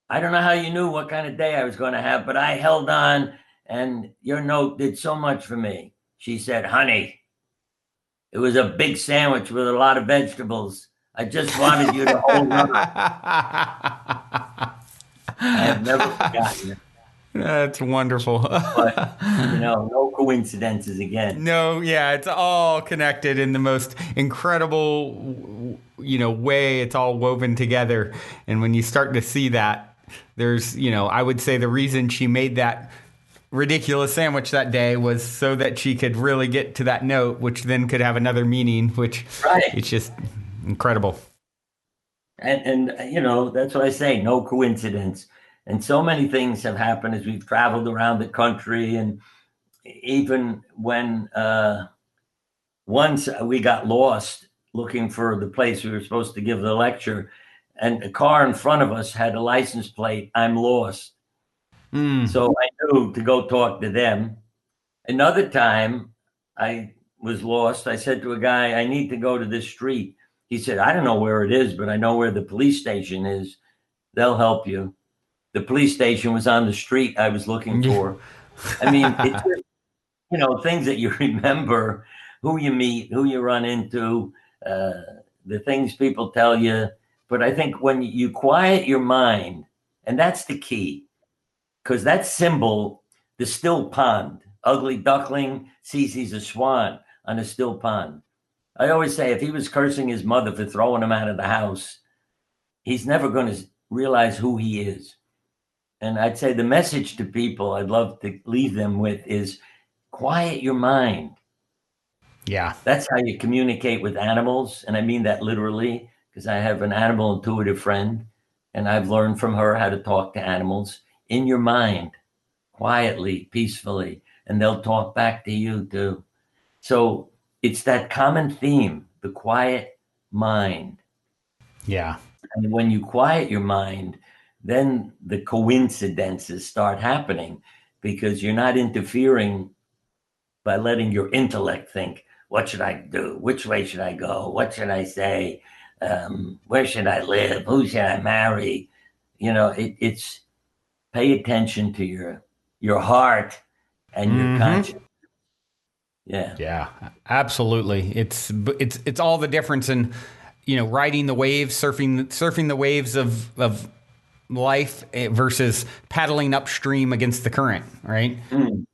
B: I don't know how you knew what kind of day I was going to have, but I held on, and your note did so much for me." She said, "Honey, it was a big sandwich with a lot of vegetables. I just wanted you to hold on." I have never forgotten it,
A: That's wonderful.
B: but no coincidences again.
A: No, yeah, it's all connected in the most incredible, way. It's all woven together. And when you start to see that, there's, I would say the reason she made that ridiculous sandwich that day was so that she could really get to that note, which then could have another meaning, which
B: Right.
A: it's just incredible.
B: And that's what I say, no coincidence. And so many things have happened as we've traveled around the country, and even when once we got lost looking for the place we were supposed to give the lecture, and a car in front of us had a license plate, "I'm lost."
A: Mm.
B: So I knew to go talk to them. Another time I was lost, I said to a guy, "I need to go to this street." He said, "I don't know where it is, but I know where the police station is. They'll help you." The police station was on the street I was looking for. I mean, it's just, things that you remember, who you meet, who you run into, uh, the things people tell you. But I think when you quiet your mind, and that's the key, because that symbol, the still pond, ugly duckling sees he's a swan on a still pond. I always say if he was cursing his mother for throwing him out of the house, he's never going to realize who he is. And I'd say the message to people I'd love to leave them with is quiet your mind.
A: Yeah.
B: That's how you communicate with animals. And I mean that literally, because I have an animal intuitive friend, and I've learned from her how to talk to animals in your mind, quietly, peacefully, and they'll talk back to you too. So it's that common theme, the quiet mind.
A: Yeah.
B: And when you quiet your mind, then the coincidences start happening because you're not interfering by letting your intellect think, what should I do? Which way should I go? What should I say? Where should I live? Who should I marry? It's pay attention to your heart and your
A: Mm-hmm.
B: conscience. Yeah.
A: Yeah, absolutely. It's all the difference in, riding the waves, surfing the waves of life versus paddling upstream against the current, right?
B: Mm.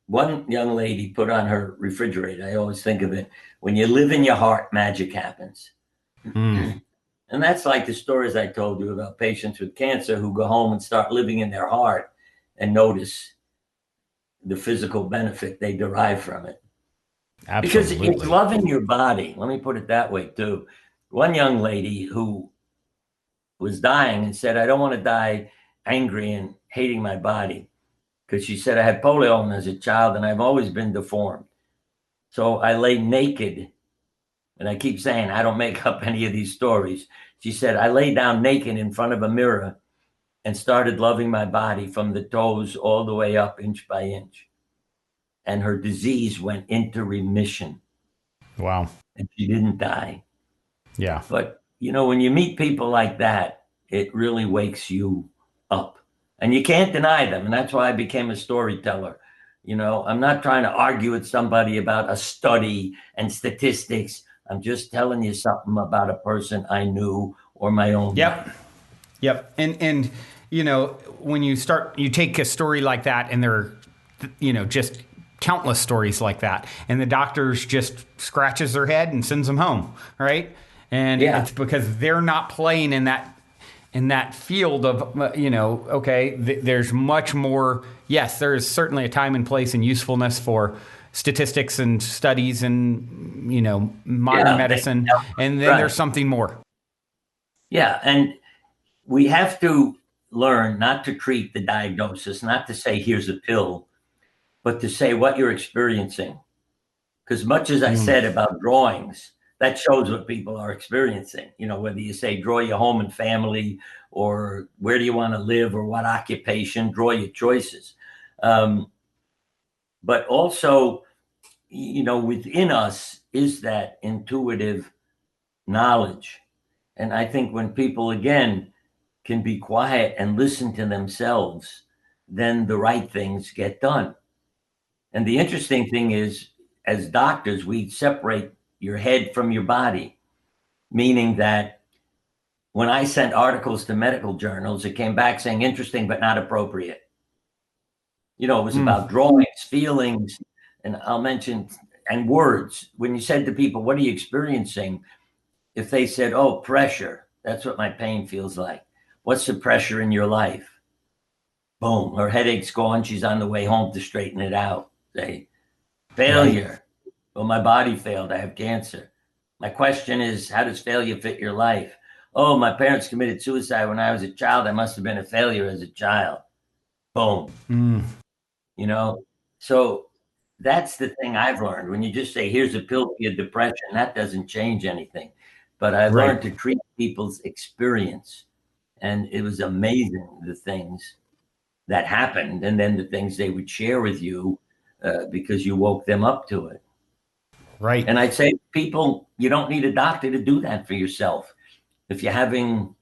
B: One young lady put on her refrigerator, I always think of it, when you live in your heart, magic happens.
A: Mm.
B: And that's like the stories I told you about patients with cancer who go home and start living in their heart and notice the physical benefit they derive from it. Because it's
A: Absolutely.
B: loving your body. Let me put it that way, too. One young lady who was dying and said, I don't want to die angry and hating my body. Because she said, I had polio as a child and I've always been deformed. So I lay naked. And I keep saying, I don't make up any of these stories. She said, I lay down naked in front of a mirror and started loving my body from the toes all the way up, inch by inch. And her disease went into remission.
A: Wow.
B: And she didn't die.
A: Yeah.
B: But, you know, when you meet people like that, it really wakes you up. And you can't deny them. And that's why I became a storyteller. You know, I'm not trying to argue with somebody about a study and statistics. I'm just telling you something about a person I knew or my own
A: Yep.
B: life.
A: Yep. And you know, when you take a story like that, and there are, you know, just countless stories like that, and the doctors just scratches their head and sends them home, right? And
B: Yeah.
A: it's because they're not playing in that field of, you know, okay, there's much more. Yes, there is certainly a time and place and usefulness for statistics and studies and, you know, modern medicine. And then there's something more.
B: Yeah. And we have to learn not to treat the diagnosis, not to say, here's a pill, but to say what you're experiencing. Because much as I said about drawings, that shows what people are experiencing. You know, whether you say draw your home and family, or where do you want to live, or what occupation, draw your choices. But also, you know, within us is that intuitive knowledge. And I think when people, again, can be quiet and listen to themselves, then the right things get done. And the interesting thing is, as doctors, we separate your head from your body, meaning that when I sent articles to medical journals, it came back saying interesting but not appropriate. You know, it was about drawings, feelings, and I'll mention, and words. When you said to people, what are you experiencing? If they said, oh, pressure, that's what my pain feels like. What's the pressure in your life? Boom, her headache's gone. She's on the way home to straighten it out. Say, failure. Right. Well, my body failed. I have cancer. My question is, how does failure fit your life? Oh, my parents committed suicide when I was a child. I must have been a failure as a child. Boom. You know, so that's the thing I've learned. When you just say, here's a pill for your depression, that doesn't change anything. But I learned to treat people's experience. And it was amazing, the things that happened, and then the things they would share with you because you woke them up to it.
A: Right.
B: And I'd say, people, you don't need a doctor to do that for yourself. If you're having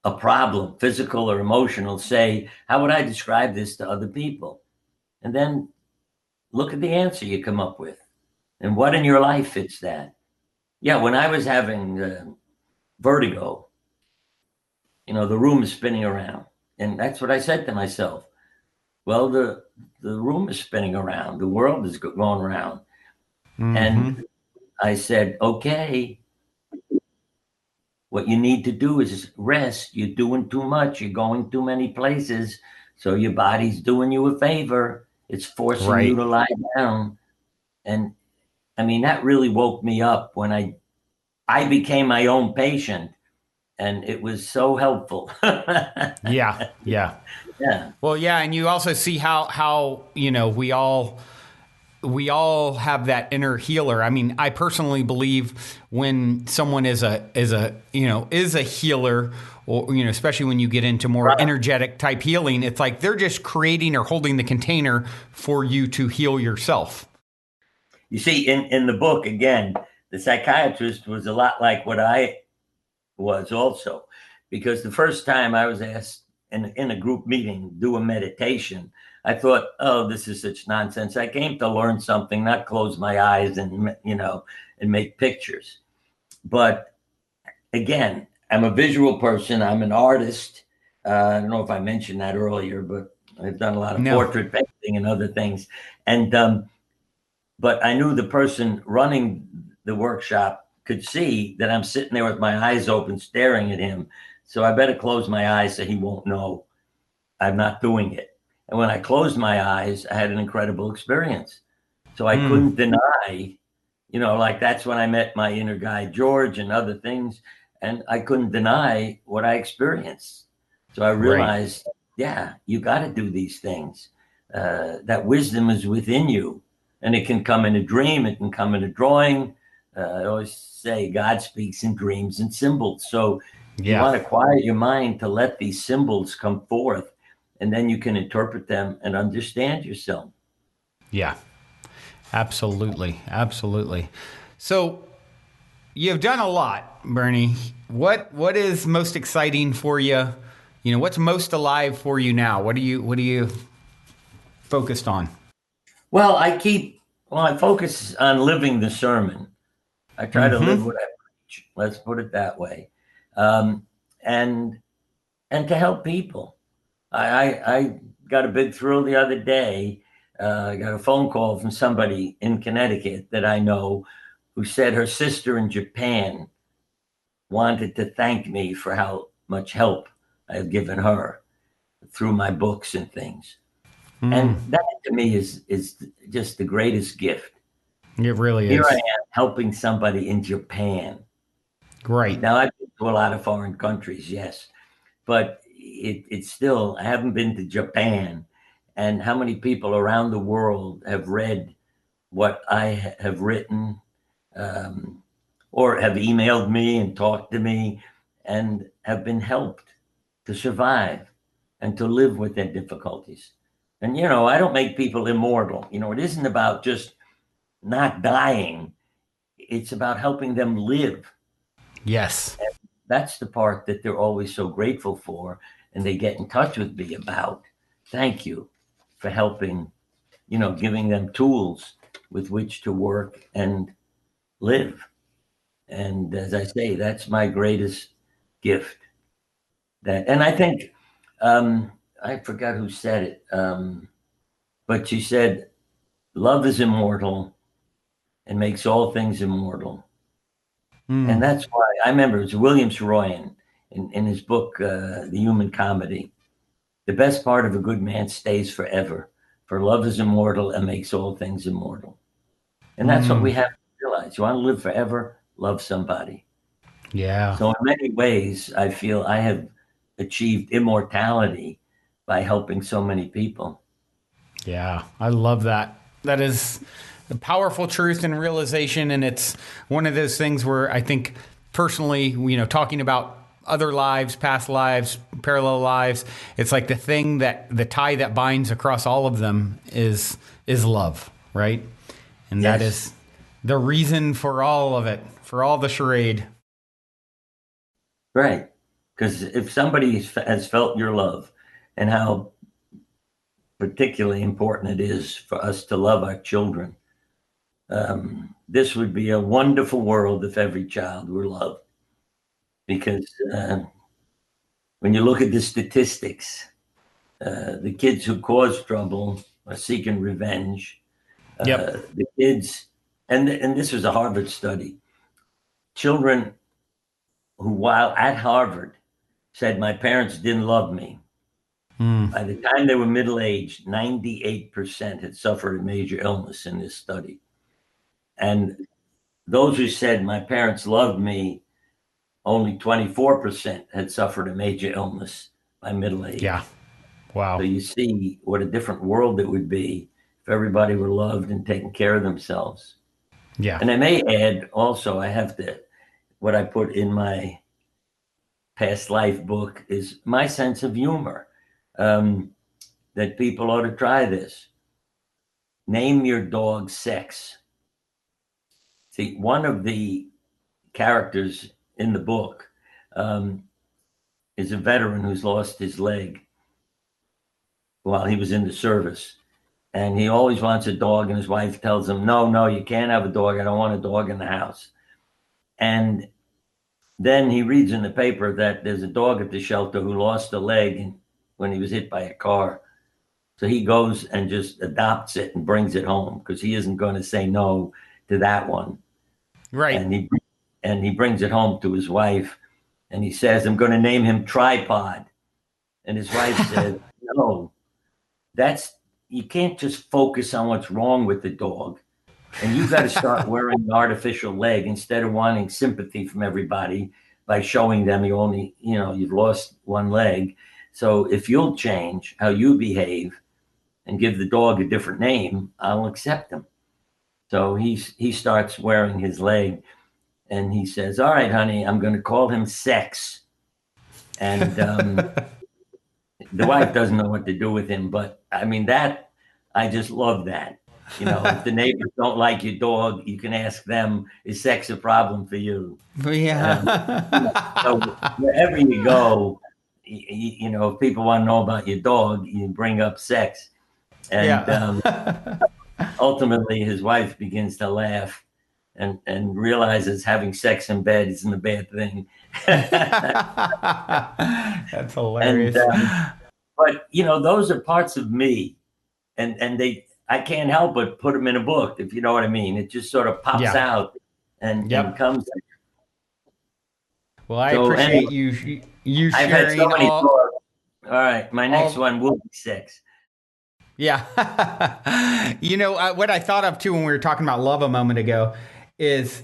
B: a problem, physical or emotional, say, how would I describe this to other people? And then look at the answer you come up with. And what in your life fits that? Yeah, when I was having vertigo, you know, the room is spinning around. And that's what I said to myself. Well, the room is spinning around. The world is going around. And I said, okay, what you need to do is rest. You're doing too much. You're going too many places. So your body's doing you a favor. It's forcing you to lie down. And I mean, that really woke me up when I became my own patient, and it was so helpful.
A: Yeah. Well, yeah, and you also see how you know, we all have that inner healer. I mean, I personally believe when someone is a healer, or, you know, especially when you get into more energetic type healing, it's like they're just creating or holding the container for you to heal yourself.
B: You see, in the book, again, the psychiatrist was a lot like what I was also, because the first time I was asked in a group meeting, do a meditation, I thought, oh, this is such nonsense. I came to learn something, not close my eyes and, you know, and make pictures. But again, I'm a visual person. I'm an artist. I don't know if I mentioned that earlier, but I've done a lot of portrait painting and other things. And, but I knew the person running the workshop could see that I'm sitting there with my eyes open, staring at him. So I better close my eyes so he won't know I'm not doing it. And when I closed my eyes, I had an incredible experience. So I couldn't deny, like that's when I met my inner guy, George, and other things. And I couldn't deny what I experienced. So I
A: Right.
B: realized, yeah, you got to do these things. That wisdom is within you. And it can come in a dream, it can come in a drawing. I always say God speaks in dreams and symbols. So you
A: Yeah.
B: want to quiet your mind to let these symbols come forth, and then you can interpret them and understand yourself.
A: Yeah. Absolutely. Absolutely. So you've done a lot, Bernie. What is most exciting for you? What's most alive for you now? What are you focused on?
B: Well, I focus on living the sermon. I try to live what I preach. Let's put it that way. Um, and to help people. I got a big thrill the other day. I got a phone call from somebody in Connecticut that I know who said her sister in Japan wanted to thank me for how much help I have given her through my books and things. And that to me is just the greatest gift.
A: It really
B: Here I
A: is.
B: am helping somebody in Japan.
A: Great.
B: Now I've been to a lot of foreign countries, yes, but it's still I haven't been to Japan. And how many people around the world have read what I have written, um, or have emailed me and talked to me and have been helped to survive and to live with their difficulties. And I don't make people immortal. It isn't about just not dying. It's about helping them live.
A: Yes.
B: That's the part that they're always so grateful for, and they get in touch with me about. Thank you for helping, giving them tools with which to work and live. And as I say, that's my greatest gift. And I think I forgot who said it, but she said, "Love is immortal and makes all things immortal." And that's why I remember it was William Saroyan in his book, The Human Comedy. The best part of a good man stays forever, for love is immortal and makes all things immortal. And that's what we have to realize. You want to live forever, love somebody.
A: Yeah.
B: So in many ways, I feel I have achieved immortality by helping so many people.
A: Yeah. I love that. That is a powerful truth and realization. And it's one of those things where I think personally, talking about other lives, past lives, parallel lives, it's like the tie that binds across all of them is love, right? And that
B: Yes,
A: is the reason for all of it, for all the charade.
B: right. Because if somebody has felt your love and how particularly important it is for us to love our children, this would be a wonderful world if every child were loved. Because when you look at the statistics, the kids who cause trouble are seeking revenge.
A: Yep.
B: The kids, and this was a Harvard study, children who, while at Harvard, said, "My parents didn't love me." By the time they were middle aged, 98% had suffered a major illness in this study. And those who said, "My parents loved me," only 24% had suffered a major illness by middle
A: Yeah.
B: age. So
A: Wow.
B: you see what a different world it would be if everybody were loved and taking care of themselves.
A: Yeah.
B: And I may add also, I have to, what I put in my past life book is my sense of humor, um, that people ought to try this. Name your dog sex. See, one of the characters in the book um, is a veteran who's lost his leg while he was in the service. And he always wants a dog, and his wife tells him, "No, no, you can't have a dog. I don't want a dog in the house." And then he reads in the paper that there's a dog at the shelter who lost a leg when he was hit by a car. So he goes and just adopts it and brings it home because he isn't going to say no to that one.
A: Right.
B: And and he brings it home to his wife, and he says, "I'm going to name him Tripod." And his wife said, "No, you can't just focus on what's wrong with the dog. And you got to start wearing an artificial leg instead of wanting sympathy from everybody by showing them you've lost one leg. So if you'll change how you behave and give the dog a different name, I'll accept him." So he starts wearing his leg, and he says, "All right, honey, I'm going to call him Sex." And the wife doesn't know what to do with him, but I mean, I just love that. If the neighbors don't like your dog, you can ask them, "Is sex a problem for you?"
A: Yeah.
B: So wherever you go, if people want to know about your dog, you bring up sex. And ultimately, his wife begins to laugh and realizes having sex in bed isn't a bad thing.
A: That's hilarious.
B: But those are parts of me, and I can't help but put them in a book, if you know what I mean. It just sort of pops out and comes.
A: Well, I appreciate you sharing.
B: I've had so many thoughts. All right, my next one will be Sex.
A: Yeah. What I thought of too when we were talking about love a moment ago is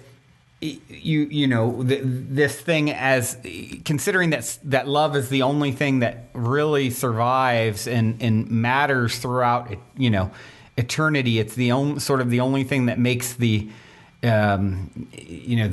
A: this thing, as considering that love is the only thing that really survives and matters throughout eternity. It's the only thing that makes the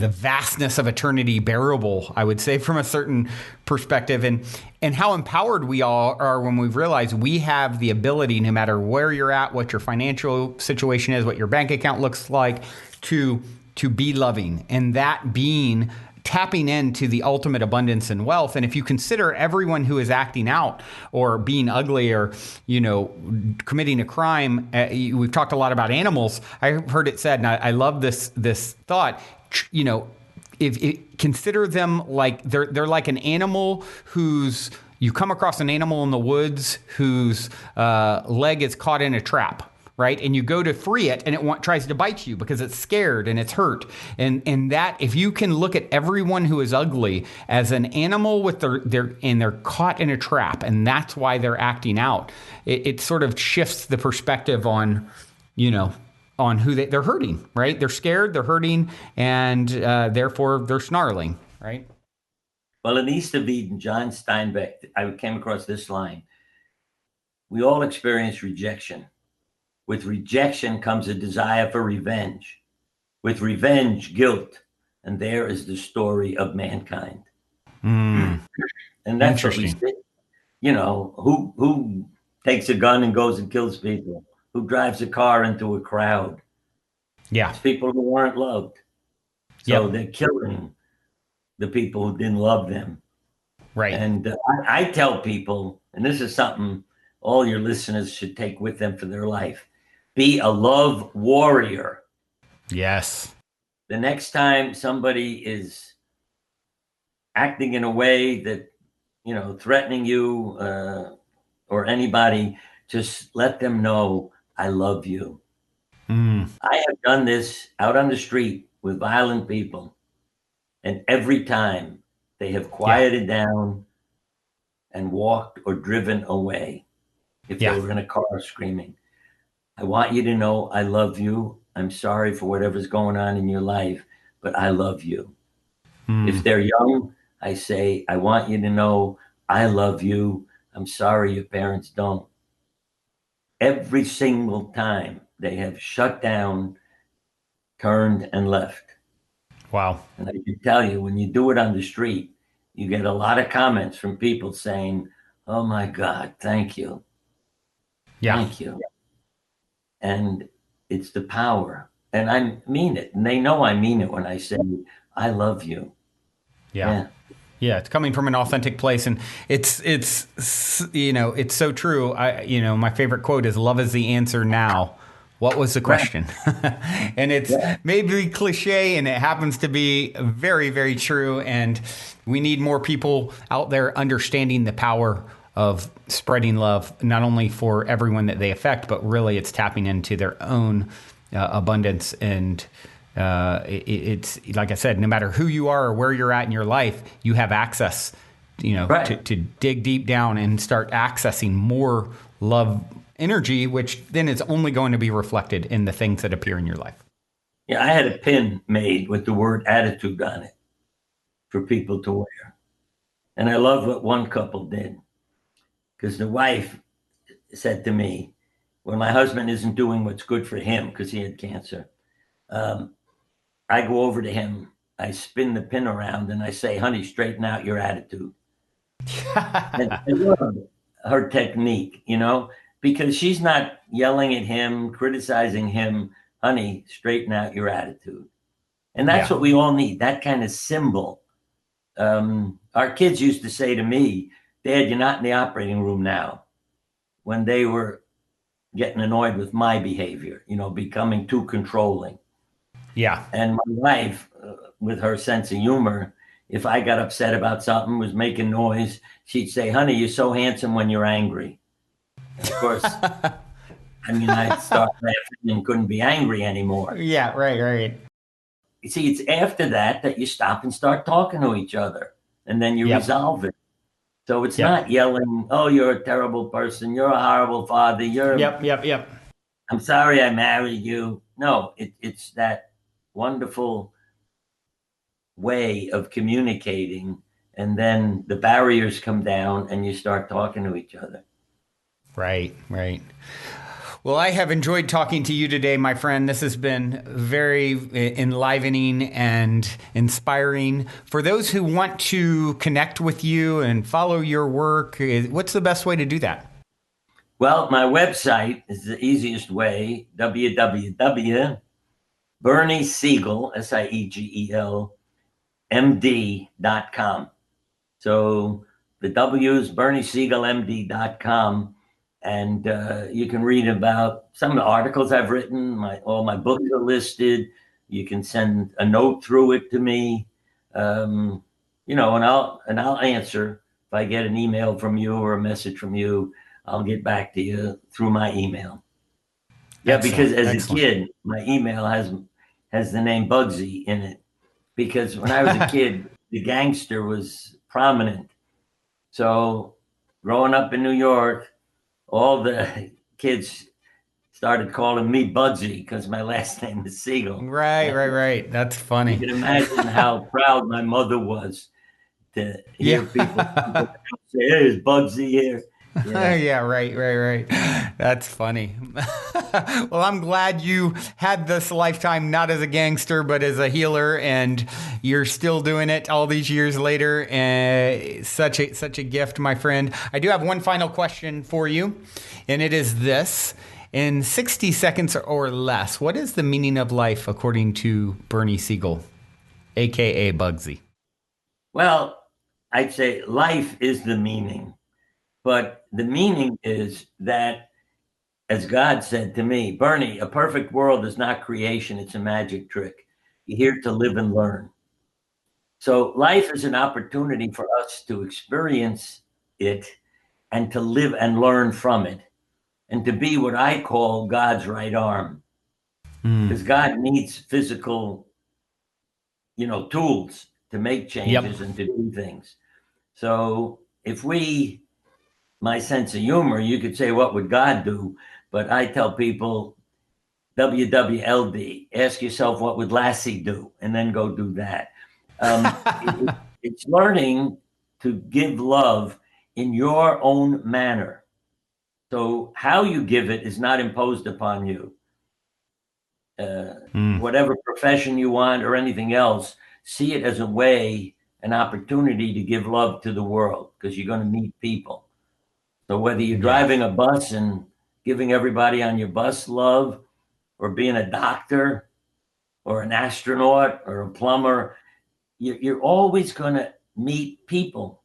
A: vastness of eternity bearable, I would say, from a certain perspective, and how empowered we all are when we realize we have the ability, no matter where you're at, what your financial situation is, what your bank account looks like, to be loving, and that being tapping into the ultimate abundance and wealth. And if you consider everyone who is acting out or being ugly or, committing a crime, we've talked a lot about animals. I heard it said, and I love this thought, if consider them like they're like an animal you come across an animal in the woods whose leg is caught in a trap. Right. And you go to free it and it tries to bite you because it's scared and it's hurt. And that, if you can look at everyone who is ugly as an animal with they're caught in a trap, and that's why they're acting out, it sort of shifts the perspective on who they're hurting. Right. They're scared, they're hurting, and therefore they're snarling. Right.
B: Well, in East of Eden, John Steinbeck, I came across this line: "We all experience rejection. With rejection comes a desire for revenge. With revenge, guilt. And there is the story of mankind." And that's what we see. Who takes a gun and goes and kills people? Who drives a car into a crowd?
A: Yeah.
B: It's people who weren't loved. So they're killing the people who didn't love them.
A: Right.
B: And I tell people, and this is something all your listeners should take with them for their life: be a love warrior.
A: Yes.
B: The next time somebody is acting in a way that, threatening you or anybody, just let them know, "I love you." I have done this out on the street with violent people, and every time they have quieted down and walked or driven away if they were in a car screaming. "I want you to know I love you. I'm sorry for whatever's going on in your life, but I love you." If they're young, I say, "I want you to know I love you. I'm sorry your parents don't." Every single time they have shut down, turned, and left.
A: Wow.
B: And I can tell you, when you do it on the street, you get a lot of comments from people saying, "Oh my God, thank you. Thank you." And it's the power. And I mean it. And they know I mean it when I say, "I love you."
A: Yeah. It's coming from an authentic place, and it's so true. My favorite quote is, "Love is the answer now. What was the question?" And it's maybe cliche, and it happens to be very, very true. And we need more people out there understanding the power of spreading love, not only for everyone that they affect, but really it's tapping into their own abundance and It's like I said, no matter who you are or where you're at in your life, you have access,
B: Right.
A: to dig deep down and start accessing more love energy, which then is only going to be reflected in the things that appear in your life.
B: Yeah, I had a pin made with the word attitude on it for people to wear. And I love what one couple did, because the wife said to me, when my husband isn't doing what's good for him because he had cancer, um, I go over to him, I spin the pin around, and I say, honey, straighten out your attitude. And I love her technique, because she's not yelling at him, criticizing him. Honey, straighten out your attitude. And that's
A: Yeah.
B: what we all need, that kind of symbol. Our kids used to say to me, Dad, you're not in the operating room now, when they were getting annoyed with my behavior, becoming too controlling.
A: Yeah.
B: And my wife, with her sense of humor, if I got upset about something, was making noise, she'd say, honey, you're so handsome when you're angry. And of course, I'd start laughing and couldn't be angry anymore.
A: Yeah. Right. Right.
B: You see, it's after that you stop and start talking to each other, and then you
A: Yep.
B: resolve it. So it's
A: Yep.
B: not yelling, oh, you're a terrible person, you're a horrible father,
A: Yep. Yep. Yep.
B: I'm sorry I married you. No, it's that wonderful way of communicating, and then the barriers come down and you start talking to each other.
A: Right. Right. Well, I have enjoyed talking to you today, my friend. This has been very enlivening and inspiring. For those who want to connect with you and follow your work, what's the best way to do that?
B: Well, my website is the easiest way, www.berniesiegel, Siegel, MD.com. So the W is BernieSiegelMD.com. And you can read about some of the articles I've written. All my books are listed. You can send a note through it to me, and I'll answer. If I get an email from you or a message from you, I'll get back to you through my email. Yeah, because
A: Excellent.
B: as a
A: Excellent.
B: kid, my email has the name Bugsy in it. Because when I was a kid, the gangster was prominent. So growing up in New York, all the kids started calling me Bugsy because my last name is Siegel.
A: Right,
B: And
A: right, right. That's
B: you
A: funny.
B: can imagine how proud my mother was to hear people
A: Yeah.
B: say, hey, is Bugsy here? Yeah.
A: Yeah, right, right, right. That's funny. Well, I'm glad you had this lifetime not as a gangster, but as a healer, and you're still doing it all these years later. Such a gift, my friend. I do have one final question for you, and it is this. In 60 seconds or less, what is the meaning of life according to Bernie Siegel, aka Bugsy?
B: Well, I'd say life is the meaning, but the meaning is that, as God said to me, Bernie, a perfect world is not creation, it's a magic trick. You're here to live and learn. So life is an opportunity for us to experience it and to live and learn from it and to be what I call God's right arm.
A: Mm.
B: Because God needs physical, tools to make
A: Yep.
B: changes and to do things. So if my sense of humor, you could say, what would God do? But I tell people, WWLD, ask yourself, what would Lassie do? And then go do that. It's learning to give love in your own manner. So how you give it is not imposed upon you.
A: Mm.
B: Whatever profession you want or anything else, see it as a way, an opportunity to give love to the world, because you're going to meet people. So whether you're
A: Yeah.
B: driving a bus and giving everybody on your bus love, or being a doctor or an astronaut or a plumber, you're always going to meet people.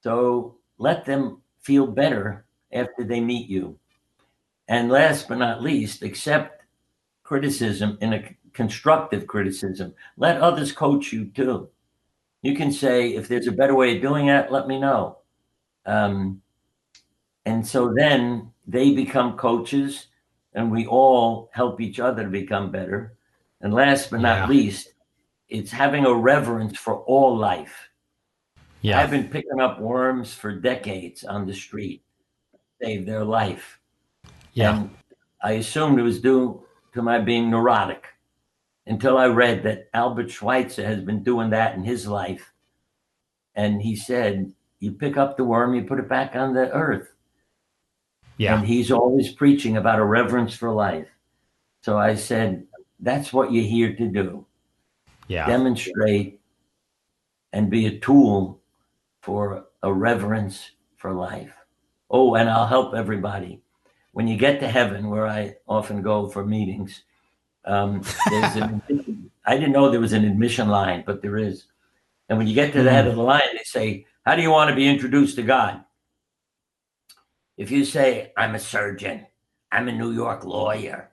B: So let them feel better after they meet you. And last but not least, accept criticism in a constructive criticism. Let others coach you too. You can say, if there's a better way of doing it, let me know. Um, and so then they become coaches, and we all help each other to become better. And last but not
A: Yeah.
B: least, it's having a reverence for all life.
A: Yeah.
B: I've been picking up worms for decades on the street, save their life.
A: Yeah.
B: And I assumed it was due to my being neurotic until I read that Albert Schweitzer has been doing that in his life. And he said, you pick up the worm, you put it back on the earth.
A: Yeah.
B: And he's always preaching about a reverence for life. So I said, that's what you're here to do.
A: Yeah.
B: Demonstrate and be a tool for a reverence for life. Oh, and I'll help everybody. When you get to heaven, where I often go for meetings, there's I didn't know there was an admission line, but there is. And when you get to the head of the line, they say, how do you want to be introduced to God? If you say, I'm a surgeon, I'm a New York lawyer,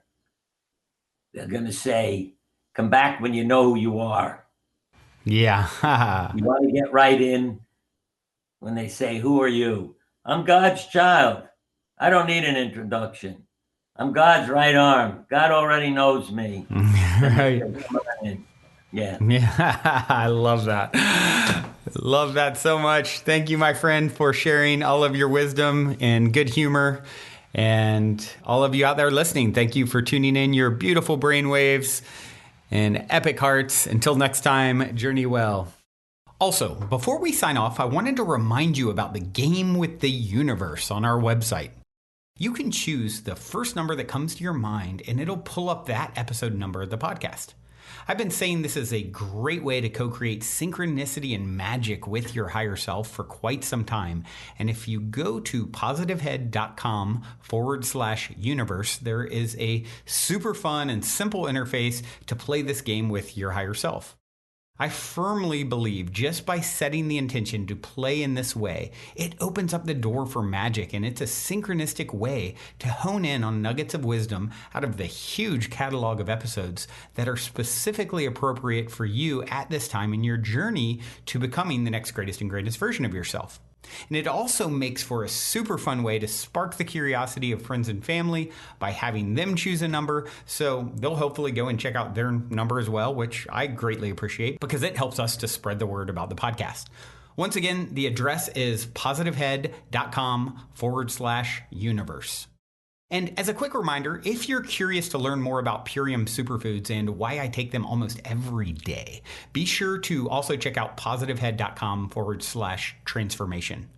B: they're going to say, come back when you know who you are.
A: Yeah.
B: You want to get right in when they say, who are you? I'm God's child. I don't need an introduction. I'm God's right arm. God already knows me.
A: Right.
B: Yeah.
A: Yeah, I love that. Love that so much. Thank you, my friend, for sharing all of your wisdom and good humor. And all of you out there listening, thank you for tuning in your beautiful brainwaves and epic hearts. Until next time, journey well. Also, before we sign off, I wanted to remind you about the game with the universe on our website. You can choose the first number that comes to your mind, and it'll pull up that episode number of the podcast. I've been saying this is a great way to co-create synchronicity and magic with your higher self for quite some time. And if you go to positivehead.com/universe, there is a super fun and simple interface to play this game with your higher self. I firmly believe just by setting the intention to play in this way, it opens up the door for magic, and it's a synchronistic way to hone in on nuggets of wisdom out of the huge catalog of episodes that are specifically appropriate for you at this time in your journey to becoming the next greatest and greatest version of yourself. And it also makes for a super fun way to spark the curiosity of friends and family by having them choose a number, so they'll hopefully go and check out their number as well, which I greatly appreciate because it helps us to spread the word about the podcast. Once again, the address is positivehead.com/universe. And as a quick reminder, if you're curious to learn more about Purium superfoods and why I take them almost every day, be sure to also check out positivehead.com/transformation.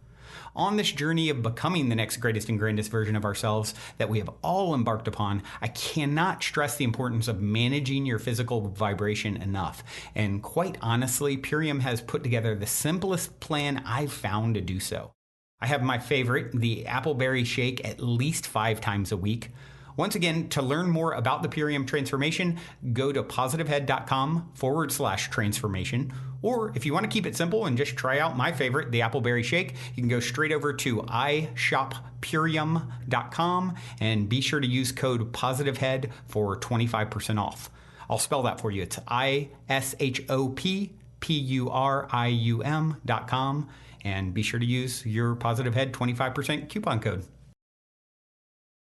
A: On this journey of becoming the next greatest and grandest version of ourselves that we have all embarked upon, I cannot stress the importance of managing your physical vibration enough. And quite honestly, Purium has put together the simplest plan I've found to do so. I have my favorite, the appleberry shake, at least 5 times a week. Once again, to learn more about the Purium transformation, go to positivehead.com/transformation. Or if you want to keep it simple and just try out my favorite, the appleberry shake, you can go straight over to ishoppurium.com and be sure to use code positivehead for 25% off. I'll spell that for you. It's ishoppurium.com. And be sure to use your Positive Head 25% coupon code.